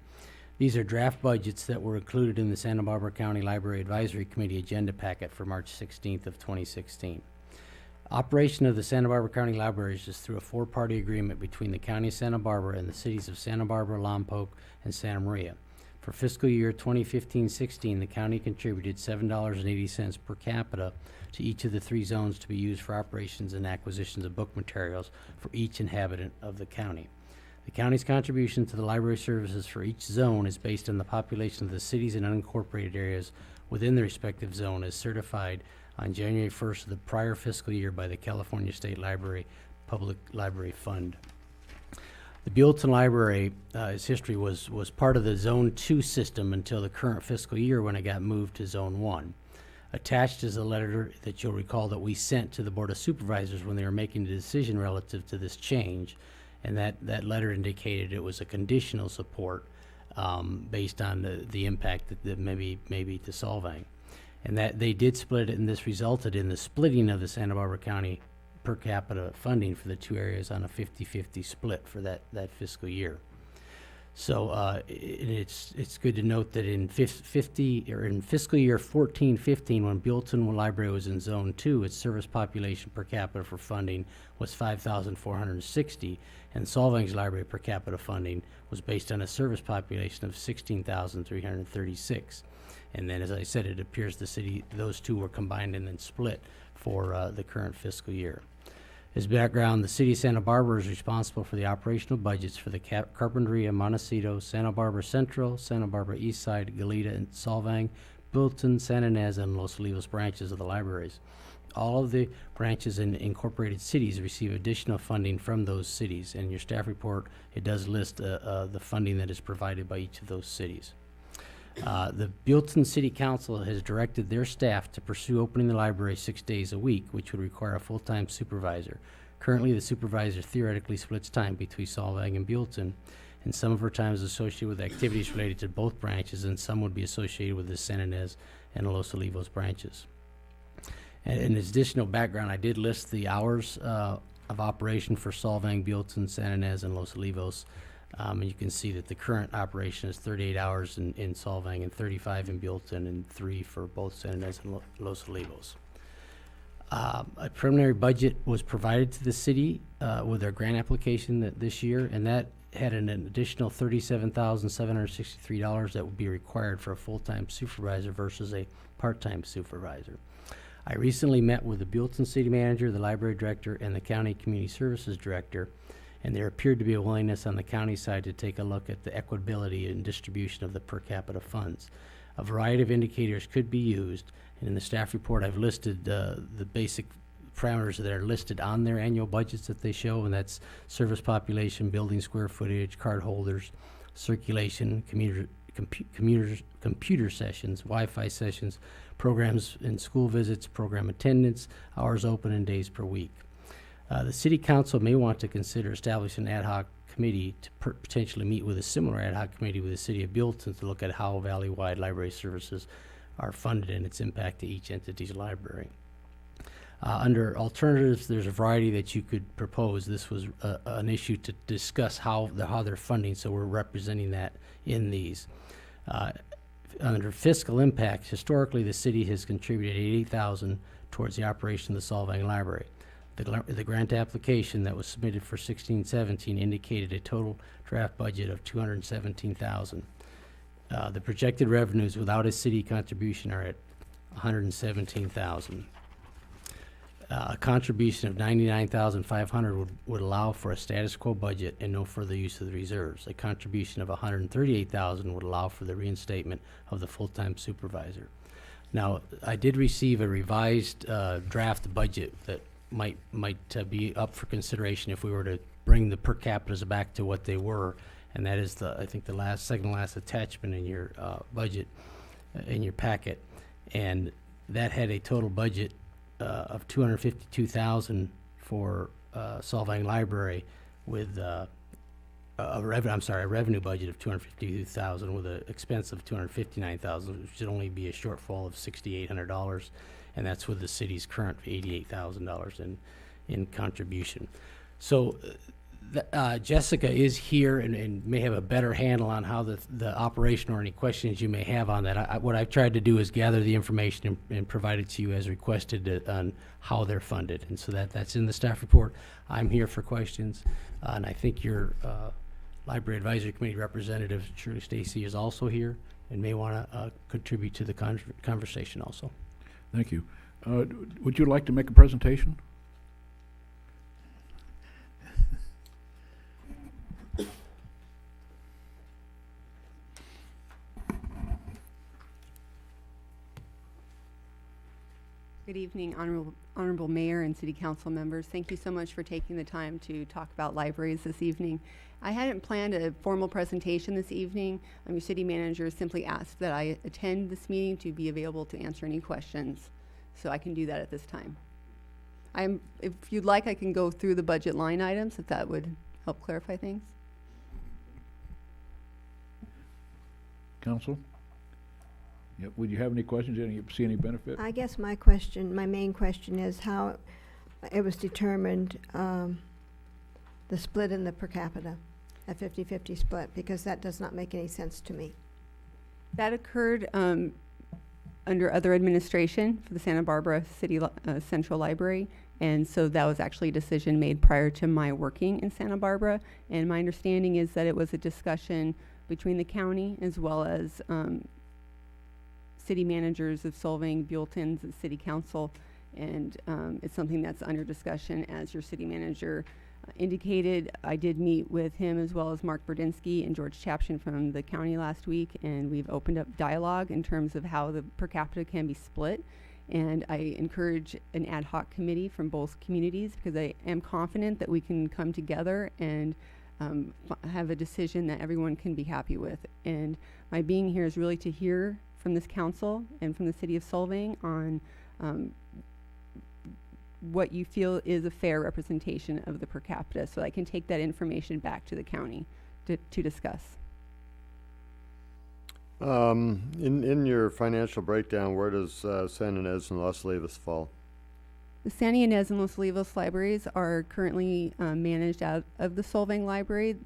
These are draft budgets that were included in the Santa Barbara County Library Advisory Committee agenda packet for March 16th of 2016. Operation of the Santa Barbara County Libraries is through a 4-party agreement between the County of Santa Barbara and the cities of Santa Barbara, Lompoc, and Santa Maria. For fiscal year 2015-16, the county contributed $7.80 per capita to each of the 3 zones to be used for operations and acquisitions of book materials for each inhabitant of the county. The county's contribution to the library services for each zone is based on the population of the cities and unincorporated areas within the respective zone, as certified on January 1st of the prior fiscal year by the California State Library Public Library Fund. The Buellton Library, its history was part of the Zone 2 system until the current fiscal year, when it got moved to Zone 1. Attached is a letter that you'll recall that we sent to the Board of Supervisors when they were making the decision relative to this change, and that letter indicated it was a conditional support based on the impact that maybe to Solvang. And that they did split it, and this resulted in the splitting of the Santa Barbara County per capita funding for the 2 areas on a 50-50 split for that fiscal year. So it's good to note that in in fiscal year 14-15, when Buellton Library was in Zone 2, its service population per capita for funding was 5,460, and Solvang's library per capita funding was based on a service population of 16,336. And then, as I said, it appears those 2 were combined and then split for the current fiscal year. As background, the city of Santa Barbara is responsible for the operational budgets for the Carpinteria, Montecito, Santa Barbara Central, Santa Barbara East Side, Goleta, and Solvang, Buellton, Santa Ynez, and Los Olivos branches of the libraries. All of the branches in incorporated cities receive additional funding from those cities. In your staff report, it does list the funding that is provided by each of those cities. The Buellton City Council has directed their staff to pursue opening the library 6 days a week, which would require a full-time supervisor. Currently, the supervisor theoretically splits time between Solvang and Buellton, and some of her time is associated with activities related to both branches, and some would be associated with the Santa Ynez and Los Olivos branches. And as additional background, I did list the hours of operation for Solvang, Buellton, Santa Ynez, and Los Olivos. And you can see that the current operation is 38 hours in Solvang and 35 in Buellton and 3 for both Santa Ynez and Los Olivos. A preliminary budget was provided to the city with their grant application this year, and that had an additional $37,763 that would be required for a full-time supervisor versus a part-time supervisor. I recently met with the Buellton City Manager, the Library Director, and the County Community Services Director, and there appeared to be a willingness on the county side to take a look at the equitability and distribution of the per capita funds. A variety of indicators could be used, and in the staff report I've listed the basic parameters that are listed on their annual budgets that they show, and that's service population, building square footage, card holders, circulation, computer sessions, Wi-Fi sessions, programs and school visits, program attendance, hours open, and days per week. The city council may want to consider establishing an ad hoc committee to potentially meet with a similar ad hoc committee with the city of Buellton to look at how valley-wide library services are funded and its impact to each entity's library. Under alternatives, there's a variety that you could propose. This was an issue to discuss how they're funding, so we're representing that in these. Under fiscal impact, historically the city has contributed $88,000 towards the operation of the Solvang Library. The grant application that was submitted for 16-17 indicated a total draft budget of $217,000. The projected revenues without a city contribution are at $117,000. A contribution of $99,500 would allow for a status quo budget and no further use of the reserves. A contribution of $138,000 would allow for the reinstatement of the full-time supervisor. Now, I did receive a revised draft budget that might be up for consideration if we were to bring the per capitas back to what they were, and that is I think the second last attachment in your budget in your packet, and that had a total budget of $252,000 for Solvang Library, with a revenue budget of $252,000 with an expense of $259,000, which should only be a shortfall of $6,800, and that's with the city's current $88,000 in contribution. So Jessica is here and may have a better handle on how the operation or any questions you may have on that. What I've tried to do is gather the information and provide it to you as requested on how they're funded. And so that's in the staff report. I'm here for questions. And I think your Library Advisory Committee representative, Shirley Stacy, is also here and may want to contribute to the conversation also. Thank you. Would you like to make a presentation? Good evening, Honorable Mayor and City Council members. Thank you so much for taking the time to talk about libraries this evening. I hadn't planned a formal presentation this evening. Your city manager simply asked that I attend this meeting to be available to answer any questions, so I can do that at this time. If you'd like, I can go through the budget line items, if that would help clarify things. Council? Yeah, would you have any questions? See any benefit? I guess my main question is how it was determined, the split in the per capita, a 50-50 split, because that does not make any sense to me. That occurred under other administration for the Santa Barbara City Central Library, and so that was actually a decision made prior to my working in Santa Barbara, and my understanding is that it was a discussion between the county as well as city managers of Solvang, Buellton's, and City Council, and it's something that's under discussion. As your city manager indicated, I did meet with him as well as Mark Burdinsky and George Chapshin from the county last week, and we've opened up dialogue in terms of how the per capita can be split, and I encourage an ad hoc committee from both communities because I am confident that we can come together and have a decision that everyone can be happy with. And my being here is really to hear from this council and from the city of Solvang on what you feel is a fair representation of the per capita, so I can take that information back to the county to discuss. In your financial breakdown, where does San Ynez and Los Olivos fall? The Santa Ynez and Los Olivos libraries are currently managed out of the Solvang Library.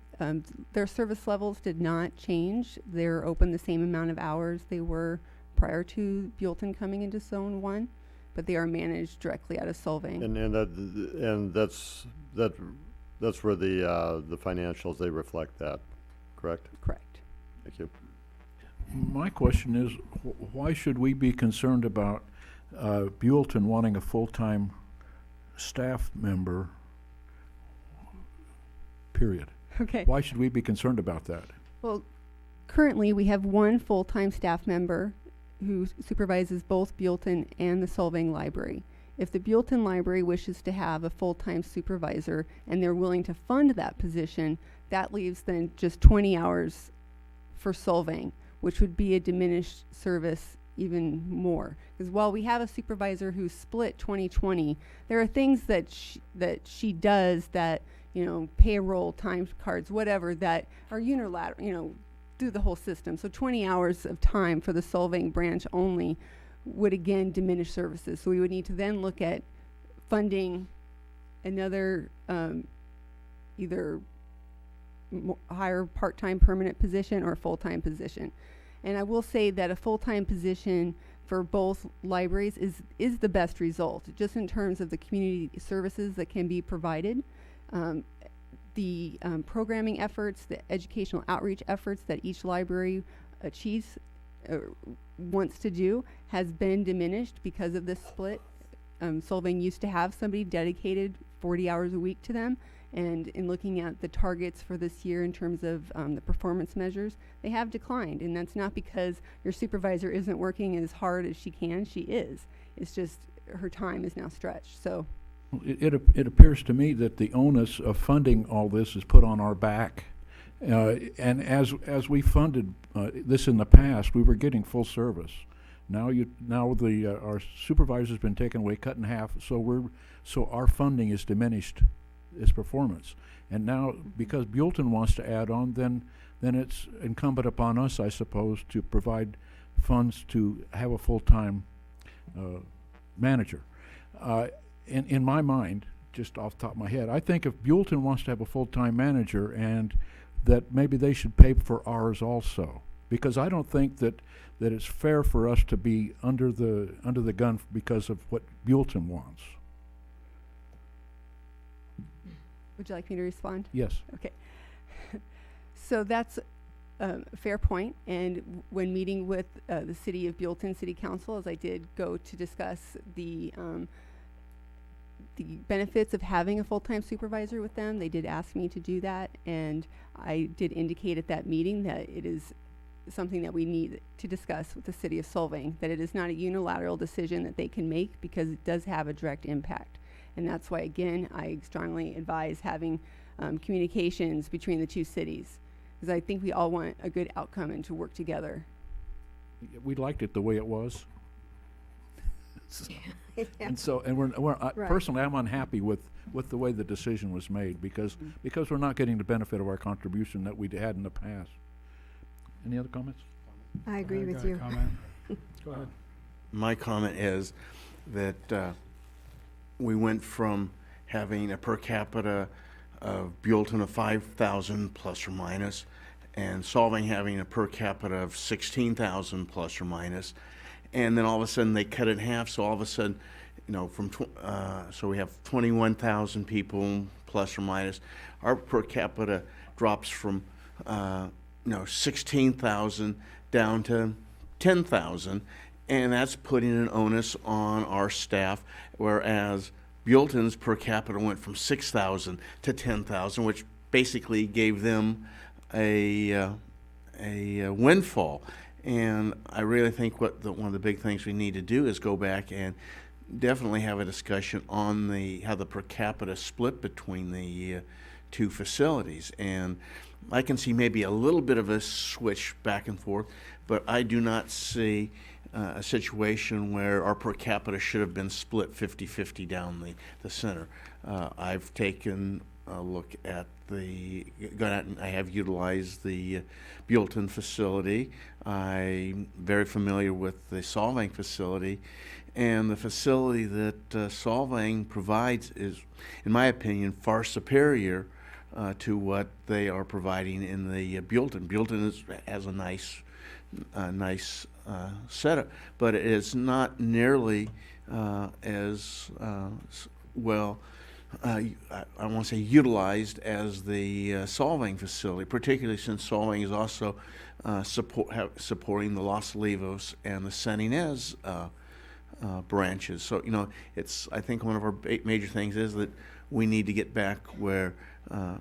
Their service levels did not change. They're open the same amount of hours they were prior to Buellton coming into Zone 1, but they are managed directly out of Solvang. And that's where the financials, they reflect that, correct? Correct. Thank you. My question is, why should we be concerned about Buellton wanting a full-time staff member, period? Okay. Why should we be concerned about that? Well, currently we have one full-time staff member who supervises both Buellton and the Solvang Library. If the Buellton Library wishes to have a full-time supervisor and they're willing to fund that position, that leaves then just 20 hours for Solvang, which would be a diminished service even more. Because while we have a supervisor who's split 20/20, there are things that she does that, you know, payroll, time cards, whatever, that are unilateral, you know, through the whole system. So 20 hours of time for the Solvang branch only would again diminish services. So we would need to then look at funding another either higher part-time permanent position or full-time position. And I will say that a full-time position for both libraries is the best result, just in terms of the community services that can be provided. The programming efforts, the educational outreach efforts that each library achieves, wants to do, has been diminished because of this split. Solvang used to have somebody dedicated 40 hours a week to them, and in looking at the targets for this year in terms of the performance measures, they have declined. And that's not because your supervisor isn't working as hard as she can. She is. It's just her time is now stretched. So It appears to me that the onus of funding all this is put on our back. And as we funded this in the past, we were getting full service. Now our supervisor's been taken away, cut in half, so our funding is diminished, its performance. And now, because Buellton wants to add on, then it's incumbent upon us, I suppose, to provide funds to have a full-time manager. In my mind, just off the top of my head, I think if Buellton wants to have a full-time manager, and that maybe they should pay for ours also, because I don't think that it's fair for us to be under the gun because of what Buellton wants. would you like me to respond? Yes. Okay. So that's a fair point. And when meeting with the City of Buellton City Council, as I did go to discuss the benefits of having a full-time supervisor with them, they did ask me to do that, and I did indicate at that meeting that it is something that we need to discuss with the City of Solvang, that it is not a unilateral decision that they can make, because it does have a direct impact. And that's why, again, I strongly advise having communications between the two cities, because I think we all want a good outcome and to work together. We liked it the way it was. Yeah. And we're Right. personally, I'm unhappy with the way the decision was made, because we're not getting the benefit of our contribution that we had in the past. Any other comments? I agree with got a you. comment. Go ahead. My comment is that we went from having a per capita of Buellton of 5,000 plus or minus, and Solvang having a per capita of 16,000 plus or minus, and then all of a sudden they cut it in half. So all of a sudden, you know, so we have 21,000 people plus or minus. Our per capita drops from 16,000 down to 10,000, and that's putting an onus on our staff, whereas Buellton's per capita went from 6,000 to 10,000, which basically gave them a windfall. And I really think one of the big things we need to do is go back and definitely have a discussion on how the per capita split between the two facilities. And I can see maybe a little bit of a switch back and forth, but I do not see a situation where our per capita should have been split 50-50 down the center. I've taken a look at gone out and I have utilized the Buellton facility. I'm very familiar with the Solvang facility, and the facility that Solvang provides is, in my opinion, far superior to what they are providing in the Buellton. Buellton has a nice setup, but it is not nearly as well, I want to say, utilized as the Solvang facility, particularly since Solvang is also supporting the Los Olivos and the San Ynez branches. So, I think one of our major things is that we need to get back where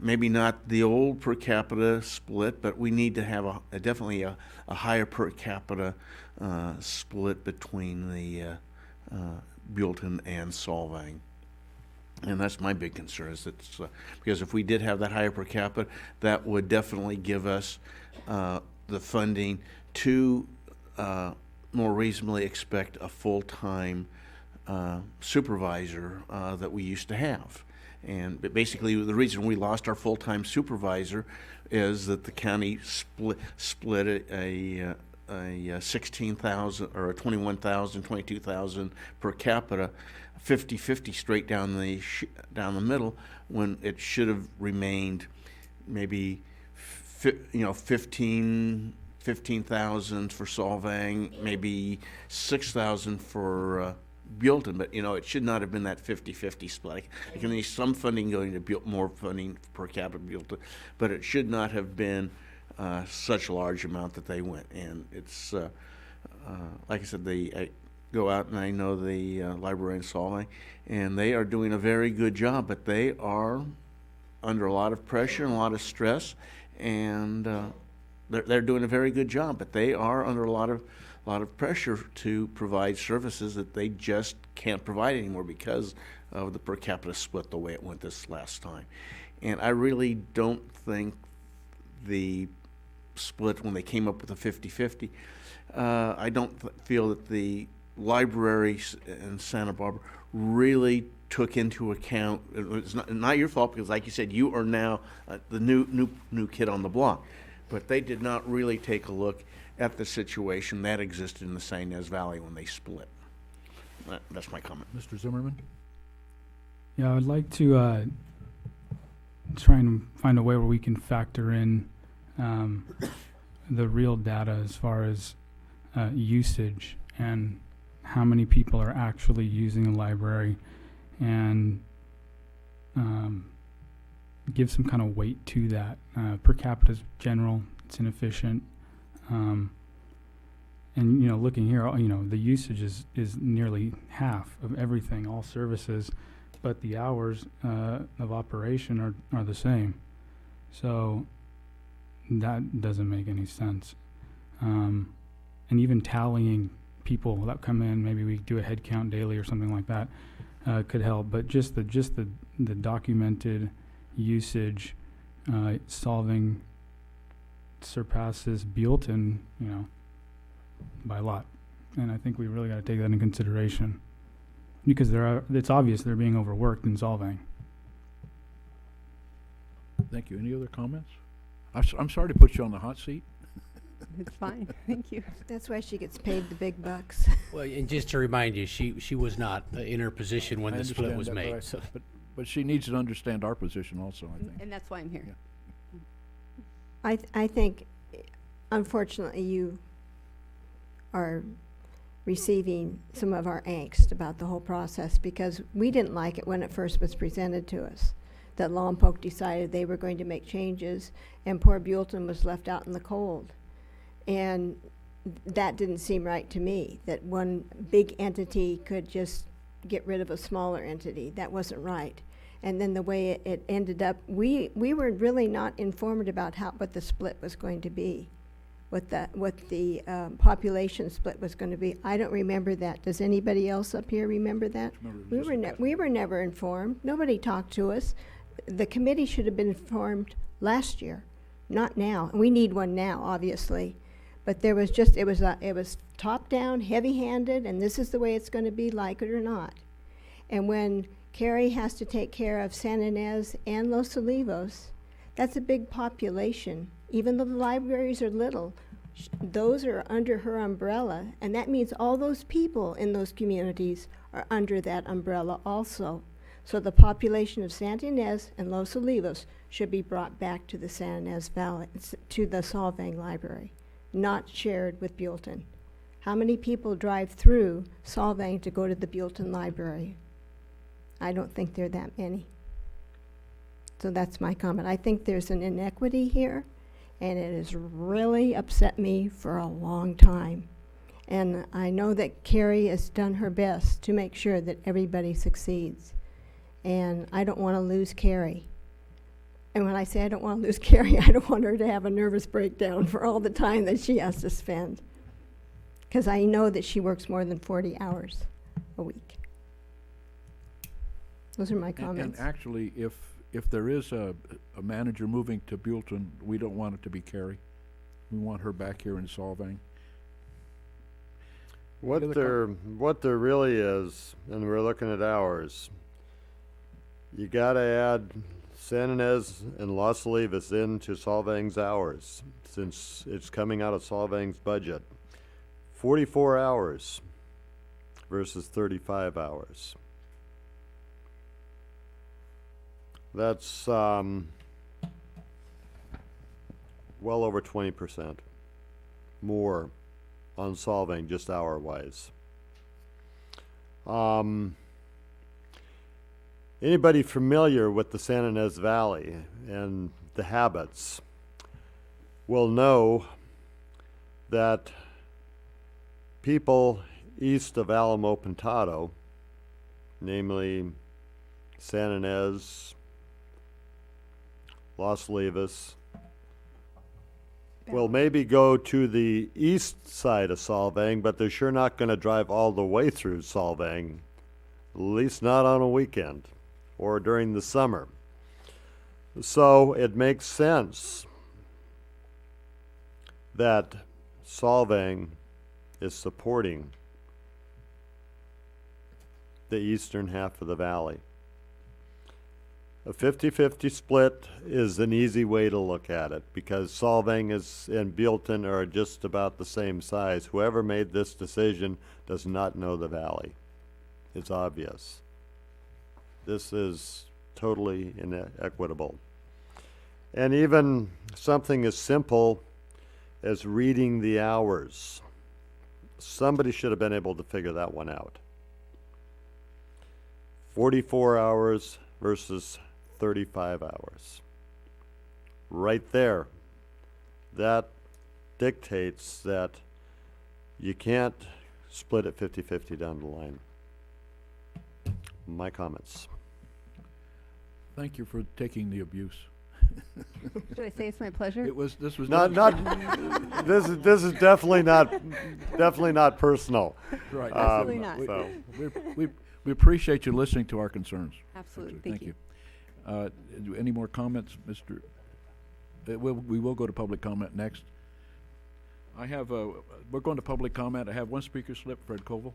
maybe not the old per capita split, but we need to have definitely a higher per capita split between the Buellton and Solvang. And that's my big concern, is that because if we did have that higher per capita, that would definitely give us the funding to more reasonably expect a full-time supervisor that we used to have. And basically, the reason we lost our full-time supervisor is that the county split a 16,000 or a 21,000, 22,000 per capita, 50-50 straight down the middle, when it should have remained maybe 15,000 for Solvang, maybe 6,000 for Buellton, but it should not have been that 50-50 split. I can see some funding going to more funding per capita Buellton, but it should not have been such a large amount that they went. And it's like I said, I go out and I know the library in Solvang, and they are doing a very good job, but they are under a lot of pressure and a lot of stress, and they're doing a very good job, but they are under a lot of pressure to provide services that they just can't provide anymore because of the per capita split the way it went this last time. And I really don't think the split, when they came up with the 50-50, I don't feel that the libraries in Santa Barbara really took into account. It's not your fault, because like you said, you are now the new kid on the block, but they did not really take a look at the situation that existed in the San Ynez Valley when they split. That's my comment. Mr. Zimmerman? Yeah, I'd like to try and find a way where we can factor in the real data as far as usage and how many people are actually using the library, and give some kind of weight to that. Per capita is general, it's inefficient. And looking here, the usage is nearly half of everything, all services, but the hours of operation are the same. So that doesn't make any sense. And even tallying people that come in, maybe we do a head count daily or something like that, could help. But just the documented usage, Solvang surpasses Buellton, by a lot. And I think we really got to take that into consideration, because it's obvious they're being overworked in Solvang. Thank you. Any other comments? I'm sorry to put you on the hot seat. It's fine. Thank you. That's why she gets paid the big bucks. Well, and just to remind you, she was not in her position when I the split understand was that, made. So. But she needs to understand our position also, I think. And that's why I'm here. Yeah. I think, unfortunately, you are receiving some of our angst about the whole process, because we didn't like it when it first was presented to us, that Lompoc decided they were going to make changes and poor Buellton was left out in the cold. And that didn't seem right to me, that one big entity could just get rid of a smaller entity. That wasn't right. And then the way it ended up, we were really not informed about what the split was going to be, what the population split was going to be. I don't remember that. Does anybody else up here remember that? We were never informed. Nobody talked to us. The committee should have been informed last year, not now. We need one now, obviously. But there was just, it was top down, heavy-handed, and this is the way it's going to be, like it or not. And when Carrie has to take care of San Ynez and Los Olivos, that's a big population. Even though the libraries are little, those are under her umbrella, and that means all those people in those communities are under that umbrella also. So the population of San Ynez and Los Olivos should be brought back to the San Ynez Valley, to the Solvang Library, not shared with Buellton. How many people drive through Solvang to go to the Buellton Library? I don't think there are that many. So that's my comment. I think there's an inequity here, and it has really upset me for a long time. And I know that Carrie has done her best to make sure that everybody succeeds. And I don't want to lose Carrie. And when I say I don't want to lose Carrie, I don't want her to have a nervous breakdown for all the time that she has to spend. Because I know that she works more than 40 hours a week. Those are my comments. And actually, if there is a manager moving to Buellton, we don't want it to be Carrie. We want her back here in Solvang. What there really is, and we're looking at hours, you gotta add San Ynez and Los Olivos into Solvang's hours, since it's coming out of Solvang's budget. 44 hours versus 35 hours. That's well over 20% more on Solvang, just hour-wise. Anybody familiar with the San Ynez Valley and the habits will know that people east of Alamo Pintado, namely San Ynez, Los Olivos, will maybe go to the east side of Solvang, but they're sure not going to drive all the way through Solvang, at least not on a weekend or during the summer. So it makes sense that Solvang is supporting the eastern half of the valley. A 50-50 split is an easy way to look at it because Solvang and Buellton are just about the same size. Whoever made this decision does not know the valley. It's obvious. This is totally inequitable. And even something as simple as reading the hours. Somebody should have been able to figure that one out. 44 hours versus 35 hours. Right there. That dictates that you can't split it 50-50 down the line. My comments. Thank you for taking the abuse. Should I say it's my pleasure? This was Not this is definitely not personal. right. Absolutely not. So. We appreciate you listening to our concerns. Absolutely. Thank you. Any more comments, Mr.? We will go to public comment next. I have we're going to public comment. I have one speaker slip, Fred Koval.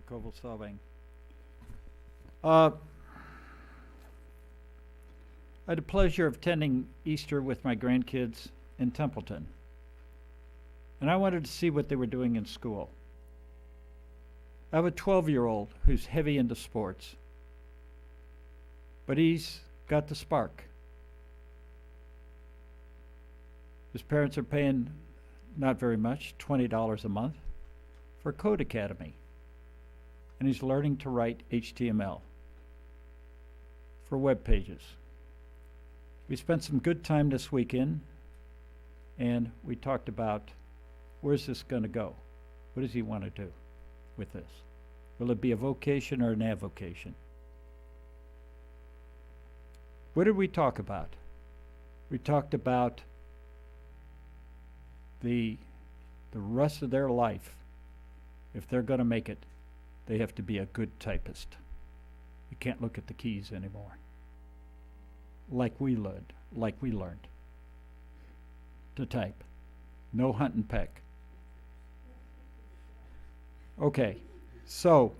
Koval Solvang. I had the pleasure of attending Easter with my grandkids in Templeton. And I wanted to see what they were doing in school. I have a 12-year-old who's heavy into sports, but he's got the spark. His parents are paying not very much, $20 a month, for Code Academy. And he's learning to write HTML for web pages. We spent some good time this weekend, and we talked about where's this going to go? What does he want to do with this? Will it be a vocation or an avocation? What did we talk about? We talked about the rest of their life. If they're going to make it, they have to be a good typist. You can't look at the keys anymore. Like we learned to type. No hunt and peck. Okay, so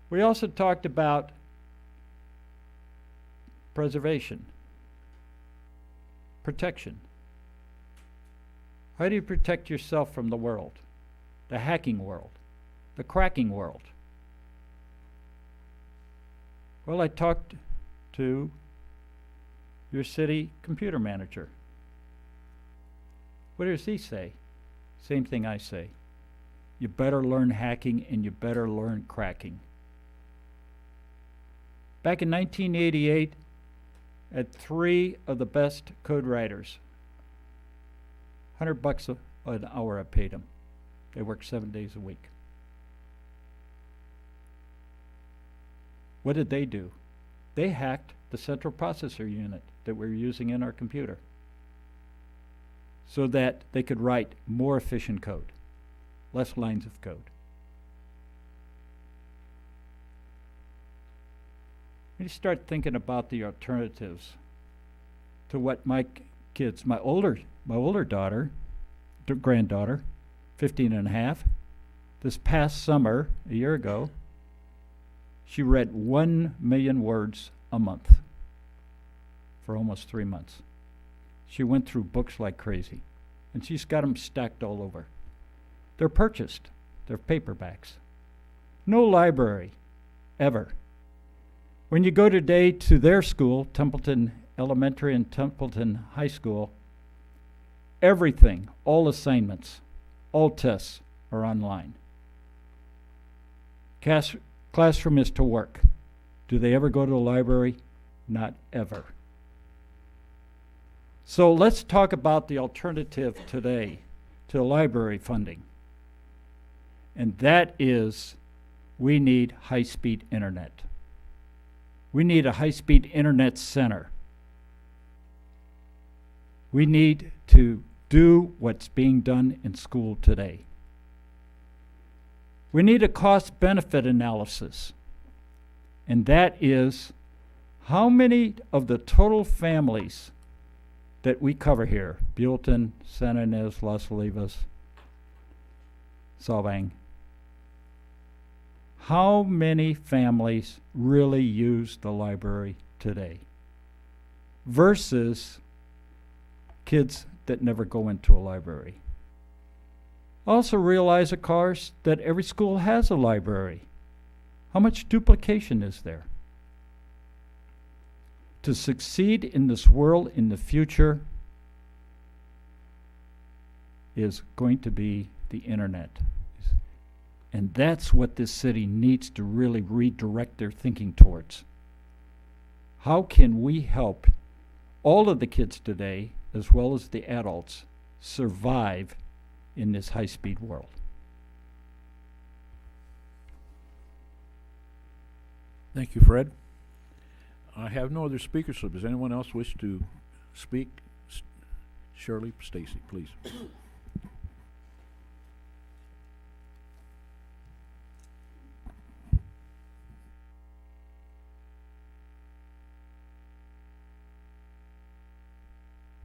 we also talked about preservation, protection. How do you protect yourself from the world, the hacking world, the cracking world? Well, I talked to your city computer manager. What does he say? Same thing I say. You better learn hacking and you better learn cracking. Back in 1988, I had 3 of the best code writers. $100 an hour I paid them. They worked 7 days a week. What did they do? They hacked the central processor unit that we're using in our computer so that they could write more efficient code, less lines of code. we start thinking about the alternatives to what my kids, my older daughter, granddaughter, 15 and a half, this past summer, a year ago, she read 1 million words a month for almost 3 months. She went through books like crazy, and she's got them stacked all over. They're purchased. They're paperbacks. No library, ever. When you go today to their school, Templeton Elementary and Templeton High School, everything, all assignments, all tests are online. Classroom is to work. Do they ever go to a library? Not ever. So let's talk about the alternative today to library funding. And that is, we need high-speed internet. We need a high-speed internet center. We need to do what's being done in school today. We need a cost-benefit analysis. And that is, how many of the total families that we cover here, Buellton, Santa Ynez, Las Olivas, Solvang, how many families really use the library today versus kids that never go into a library? Also realize, of course, that every school has a library. How much duplication is there? To succeed in this world in the future is going to be the internet. And that's what this city needs to really redirect their thinking towards. How can we help all of the kids today, as well as the adults, survive in this high-speed world? Thank you, Fred. I have no other speakers, so does anyone else wish to speak? Shirley, Stacy, please.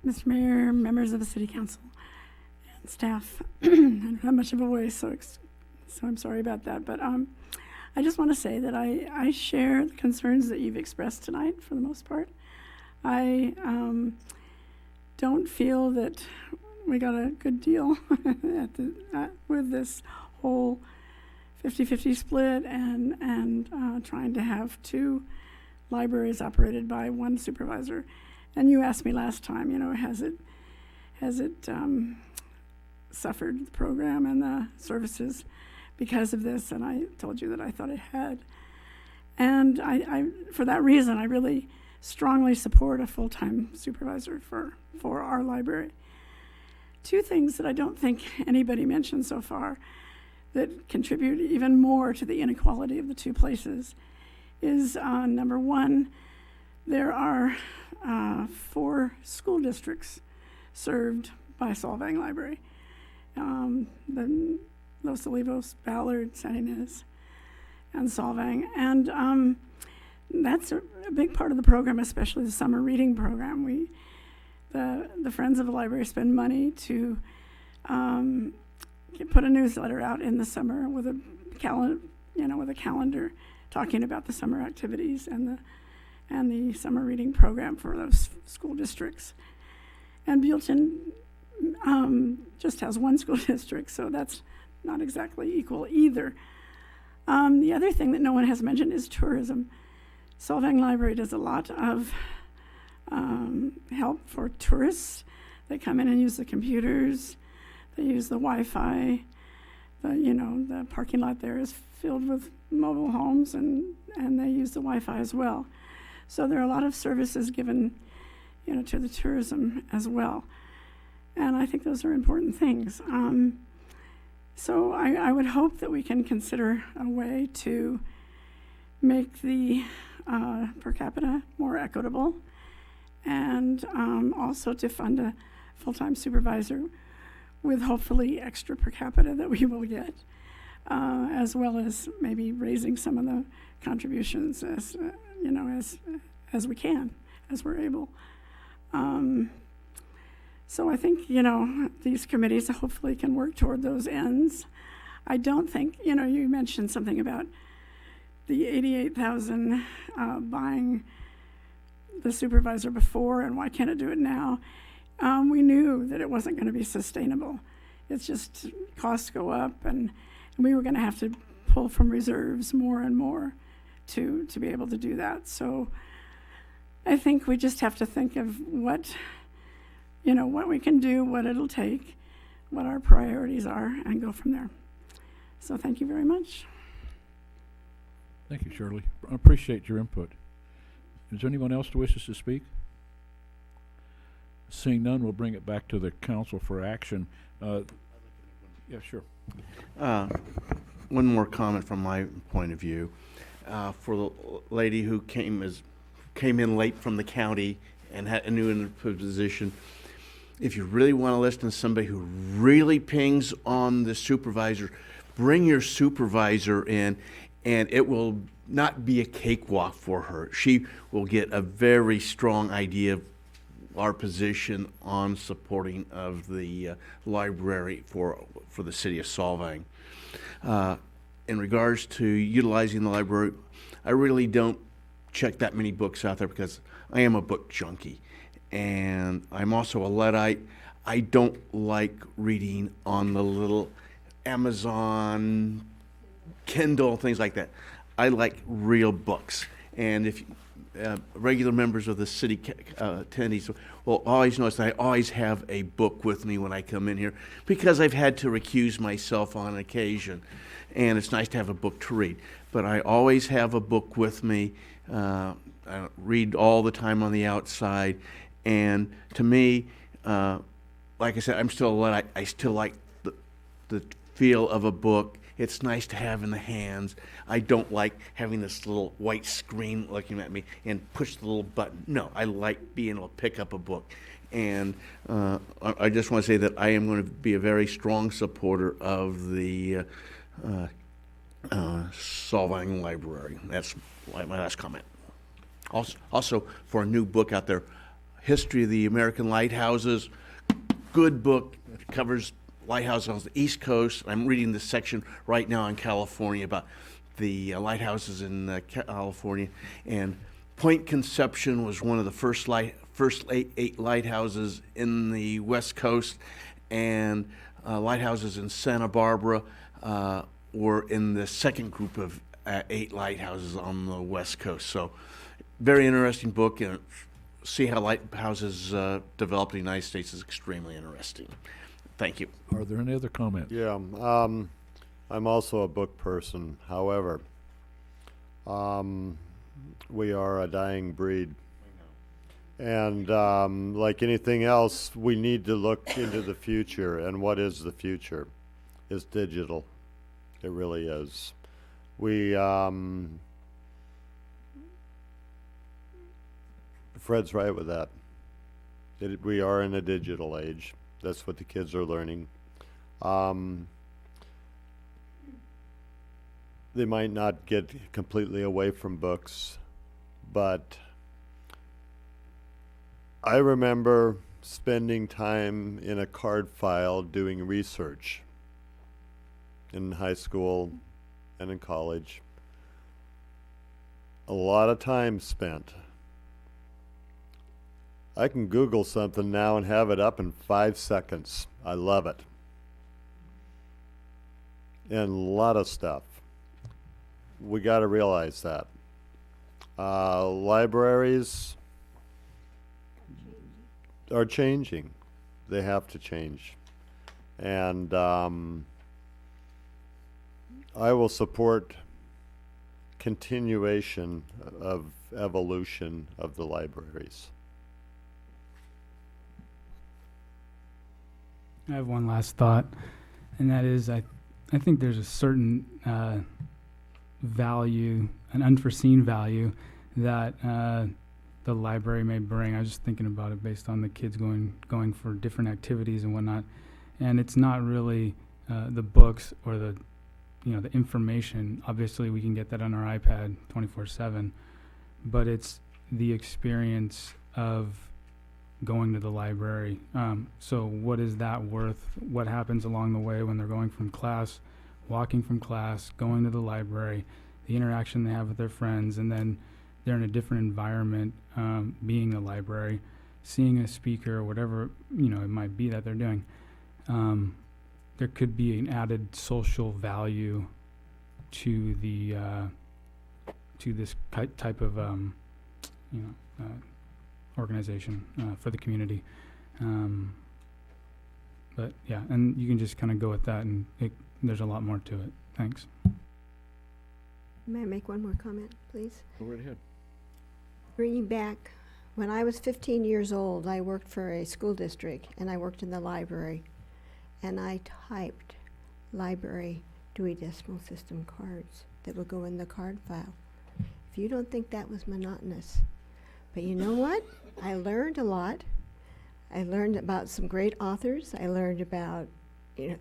Mr. Mayor, members of the City Council, and staff. I don't have much of a voice, so I'm sorry about that. But I just want to say that I share the concerns that you've expressed tonight for the most part. I don't feel that we got a good deal with this whole 50-50 split and trying to have two libraries operated by one supervisor. And you asked me last time, has it suffered the program and the services because of this? And I told you that I thought it had. And I for that reason, I really strongly support a full-time supervisor for our library. Two things that I don't think anybody mentioned so far that contribute even more to the inequality of the two places is, number one, there are 4 school districts served by Solvang Library. The Los Olivos, Ballard, Santa Ynez, and Solvang. And that's a big part of the program, especially the summer reading program. The Friends of the Library spend money to put a newsletter out in the summer with a calendar talking about the summer activities and the summer reading program for those school districts. And Buellton just has one school district, so that's not exactly equal either. The other thing that no one has mentioned is tourism. Solvang Library does a lot of help for tourists. They come in and use the computers. They use the Wi-Fi. The parking lot there is filled with mobile homes, and they use the Wi-Fi as well. So there are a lot of services given, to the tourism as well. And I think those are important things. So I would hope that we can consider a way to make the per capita more equitable, and also to fund a full-time supervisor with hopefully extra per capita that we will get. as well as maybe raising some of the contributions as as we can, as we're able. So I think, these committees hopefully can work toward those ends. I don't think, you mentioned something about the 88,000 buying the supervisor before, and why can't it do it now? We knew that it wasn't going to be sustainable. It's just costs go up, and we were going to have to pull from reserves more and more to be able to do that. So I think we just have to think of what we can do, what it'll take, what our priorities are, and go from there. So thank you very much. Thank you, Shirley. I appreciate your input. Is there anyone else who wishes to speak? Seeing none, we'll bring it back to the council for action. Yeah, sure. One more comment from my point of view. For the lady who came in late from the county and had a new position, if you really want to listen to somebody who really pings on the supervisor, bring your supervisor in, and it will not be a cakewalk for her. She will get a very strong idea of our position on supporting of the library for the city of Solvang. In regards to utilizing the library, I really don't check that many books out there because I am a book junkie. And I'm also a Luddite. I don't like reading on the little Amazon, Kindle, things like that. I like real books. And if regular members of the city attendees will always notice that I always have a book with me when I come in here because I've had to recuse myself on occasion. And it's nice to have a book to read. But I always have a book with me. I read all the time on the outside. And to me, like I said, I'm still a Luddite. I still like the feel of a book. It's nice to have in the hands. I don't like having this little white screen looking at me and push the little button. No, I like being able to pick up a book. And I just want to say that I am going to be a very strong supporter of the Solvang Library. That's my last comment. Also, for a new book out there, History of the American Lighthouses, good book. It covers lighthouses on the East Coast. I'm reading this section right now in California about the lighthouses in California. And Point Conception was one of the first eight lighthouses in the West Coast, and lighthouses in Santa Barbara were in the second group of 8 lighthouses on the West Coast. So, very interesting book, and see how lighthouses developed in the United States is extremely interesting. Thank you. Are there any other comments? Yeah, I'm also a book person. However, we are a dying breed. And like anything else, we need to look into the future. And what is the future? It's digital. It really is. Fred's right with that. We are in a digital age. That's what the kids are learning. They might not get completely away from books, but I remember spending time in a card file doing research in high school and in college. A lot of time spent. I can Google something now and have it up in 5 seconds. I love it. And a lot of stuff. We got to realize that. Libraries are changing. They have to change. And I will support continuation of evolution of the libraries. I have one last thought, and that is I think there's a certain value, an unforeseen value, that the library may bring. I was just thinking about it based on the kids going for different activities and whatnot, and it's not really the books or the the information. Obviously, we can get that on our iPad 24/7, but it's the experience of going to the library. So what is that worth? What happens along the way when they're going from class, walking from class, going to the library, the interaction they have with their friends, and then they're in a different environment, being a library, seeing a speaker, or whatever it might be that they're doing. There could be an added social value to the to this type of organization for the community. But yeah, and you can just kind of go with that, and there's a lot more to it. Thanks. May I make one more comment, please? Go right ahead. Bringing back, when I was 15 years old, I worked for a school district, and I worked in the library, and I typed library Dewey Decimal System cards that would go in the card file. If you don't think that was monotonous, but you know what? I learned a lot. I learned about some great authors. I learned about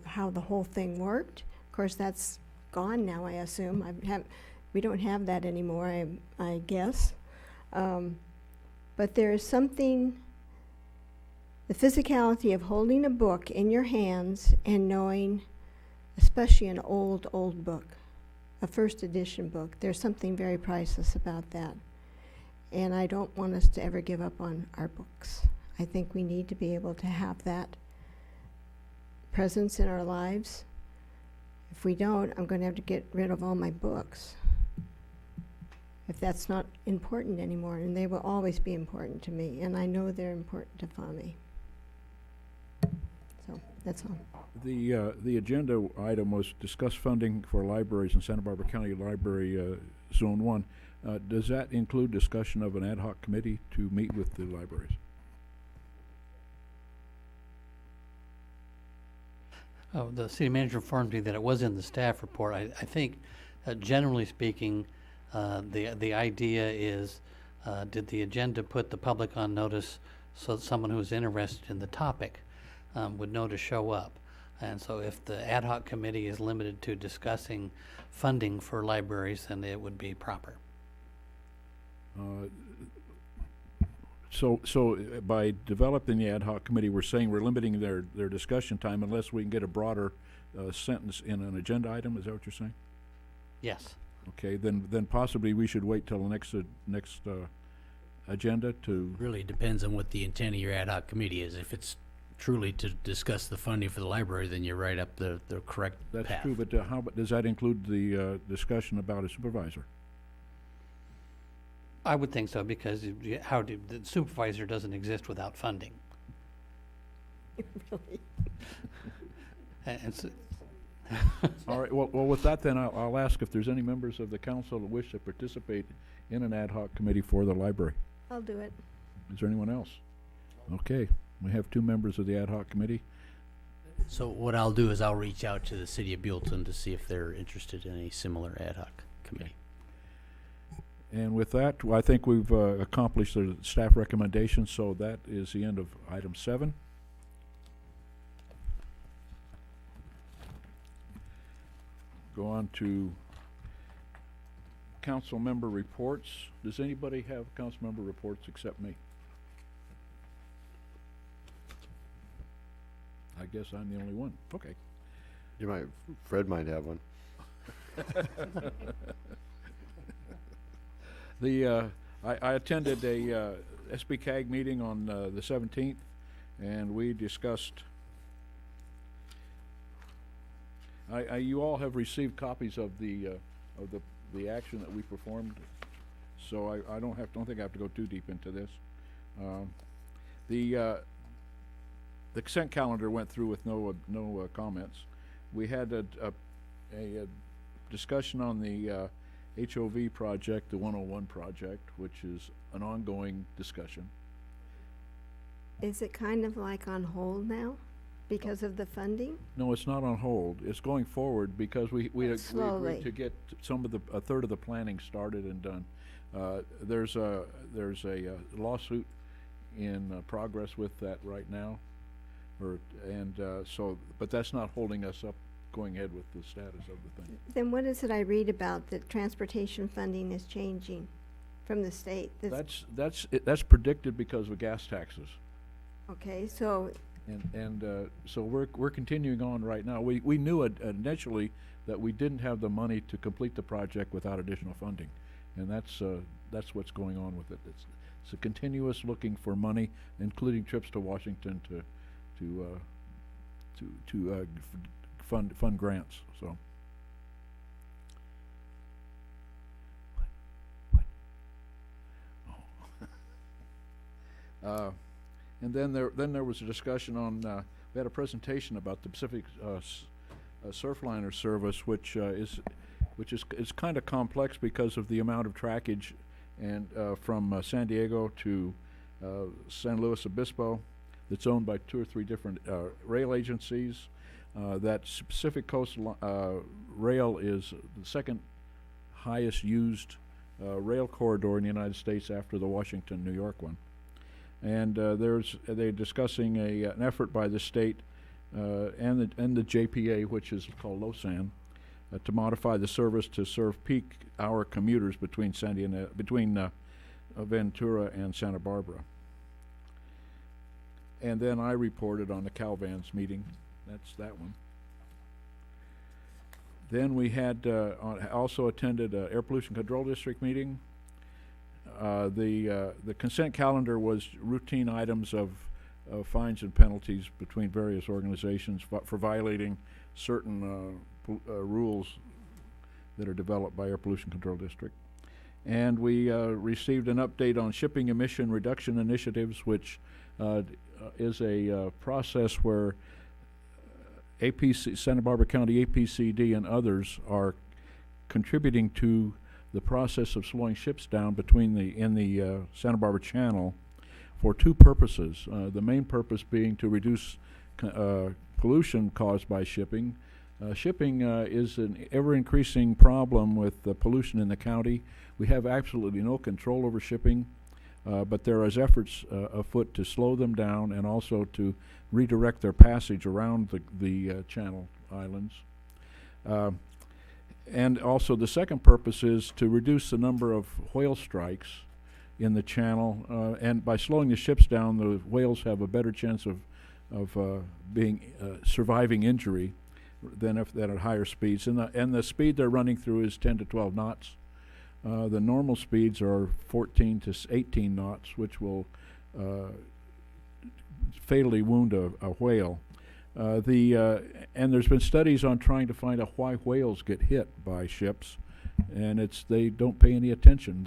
how the whole thing worked. Of course, that's gone now, I assume. We don't have that anymore, I guess. But there is something, the physicality of holding a book in your hands and knowing, especially an old book, a first edition book, there's something very priceless about that. And I don't want us to ever give up on our books. I think we need to be able to have that presence in our lives. If we don't, I'm going to have to get rid of all my books, if that's not important anymore, and they will always be important to me, and I know they're important to FAMI. So that's all. The agenda item was discuss funding for libraries in Santa Barbara County Library Zone 1. Does that include discussion of an ad hoc committee to meet with the libraries? Oh, the city manager informed me that it was in the staff report. I think, generally speaking, the idea is, did the agenda put the public on notice so that someone who was interested in the topic would know to show up? And so if the ad hoc committee is limited to discussing funding for libraries, then it would be proper. So by developing the ad hoc committee, we're saying we're limiting their discussion time unless we can get a broader sentence in an agenda item. Is that what you're saying? Yes. Okay, then possibly we should wait till the next agenda to. Really depends on what the intent of your ad hoc committee is. If it's truly to discuss the funding for the library, then you're right up the correct That's path. true, but how about, does that include the discussion about a supervisor? I would think so, because the supervisor doesn't exist without funding. Really? And so All right, well, with that then, I'll ask if there's any members of the council that wish to participate in an ad hoc committee for the library. I'll do it. Is there anyone else? Okay, we have 2 members of the ad hoc committee. So what I'll do is I'll reach out to the city of Buellton to see if they're interested in a similar ad hoc committee. And with that, I think we've accomplished the staff recommendations, so that is the end of item 7. Go on to council member reports. Does anybody have council member reports except me? I guess I'm the only one. Okay. Fred might have one. I attended a SBCAG meeting on the 17th, and we discussed. You all have received copies of the action that we performed, so I don't think I have to go too deep into this. The consent calendar went through with no comments. We had a discussion on the HOV project, the 101 project, which is an ongoing discussion. Is it kind of like on hold now because of the funding? No, it's not on hold. It's going forward because we Slowly. agreed to get some of a third of the planning started and done. There's a lawsuit in progress with that right now, but that's not holding us up going ahead with the status of the thing. Then what is it I read about that transportation funding is changing from the state? That's predicted because of gas taxes. Okay, so, So we're continuing on right now. We knew initially that we didn't have the money to complete the project without additional funding, and that's what's going on with it. It's a continuous looking for money, including trips to Washington to fund grants. So. And then there was a discussion on, we had a presentation about the Pacific Surfliner service, which is kind of complex because of the amount of trackage and from San Diego to San Luis Obispo that's owned by 2 or 3 different rail agencies. That Pacific Coast Rail is the second highest used rail corridor in the United States after the Washington, New York one. And they're discussing an effort by the state and the JPA, which is called LOSAN, to modify the service to serve peak hour commuters between Ventura and Santa Barbara. And then I reported on the Calvans meeting. That's that one. Then we had also attended an Air Pollution Control District meeting. The consent calendar was routine items of fines and penalties between various organizations for violating certain rules that are developed by Air Pollution Control District. And we received an update on shipping emission reduction initiatives, which is a process where APC, Santa Barbara County APCD and others are contributing to the process of slowing ships down in the Santa Barbara Channel for 2 purposes. The main purpose being to reduce pollution caused by shipping. Shipping is an ever-increasing problem with pollution in the county. We have absolutely no control over shipping, but there is efforts afoot to slow them down and also to redirect their passage around the Channel Islands. And also the second purpose is to reduce the number of whale strikes in the channel, and by slowing the ships down, the whales have a better chance of surviving injury than at higher speeds. And the speed they're running through is 10 to 12 knots. The normal speeds are 14 to 18 knots, which will fatally wound a whale. And there's been studies on trying to find out why whales get hit by ships, and they don't pay any attention.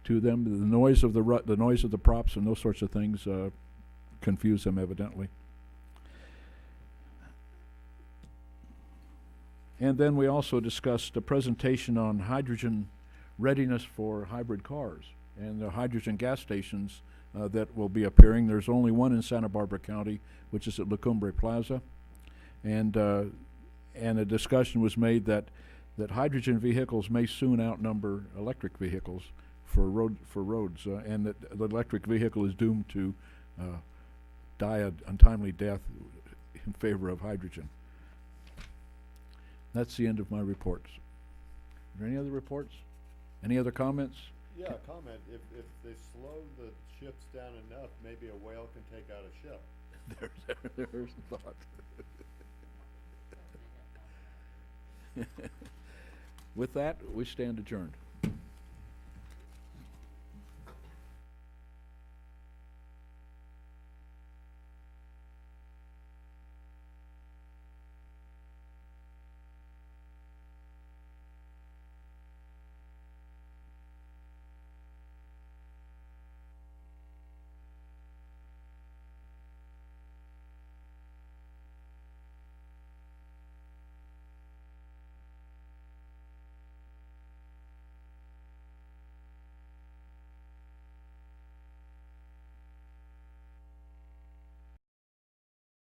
To them, the noise of the noise of the props and those sorts of things confuse them evidently. And then we also discussed a presentation on hydrogen readiness for hybrid cars and the hydrogen gas stations that will be appearing. There's only one in Santa Barbara County, which is at La Cumbre Plaza, and a discussion was made that hydrogen vehicles may soon outnumber electric vehicles for roads, and that the electric vehicle is doomed to die an untimely death in favor of hydrogen. That's the end of my reports. Are there any other reports? Any other comments? Yeah, comment. If they slow the ships down enough, maybe a whale can take out a ship. There's a thought. With that, we stand adjourned.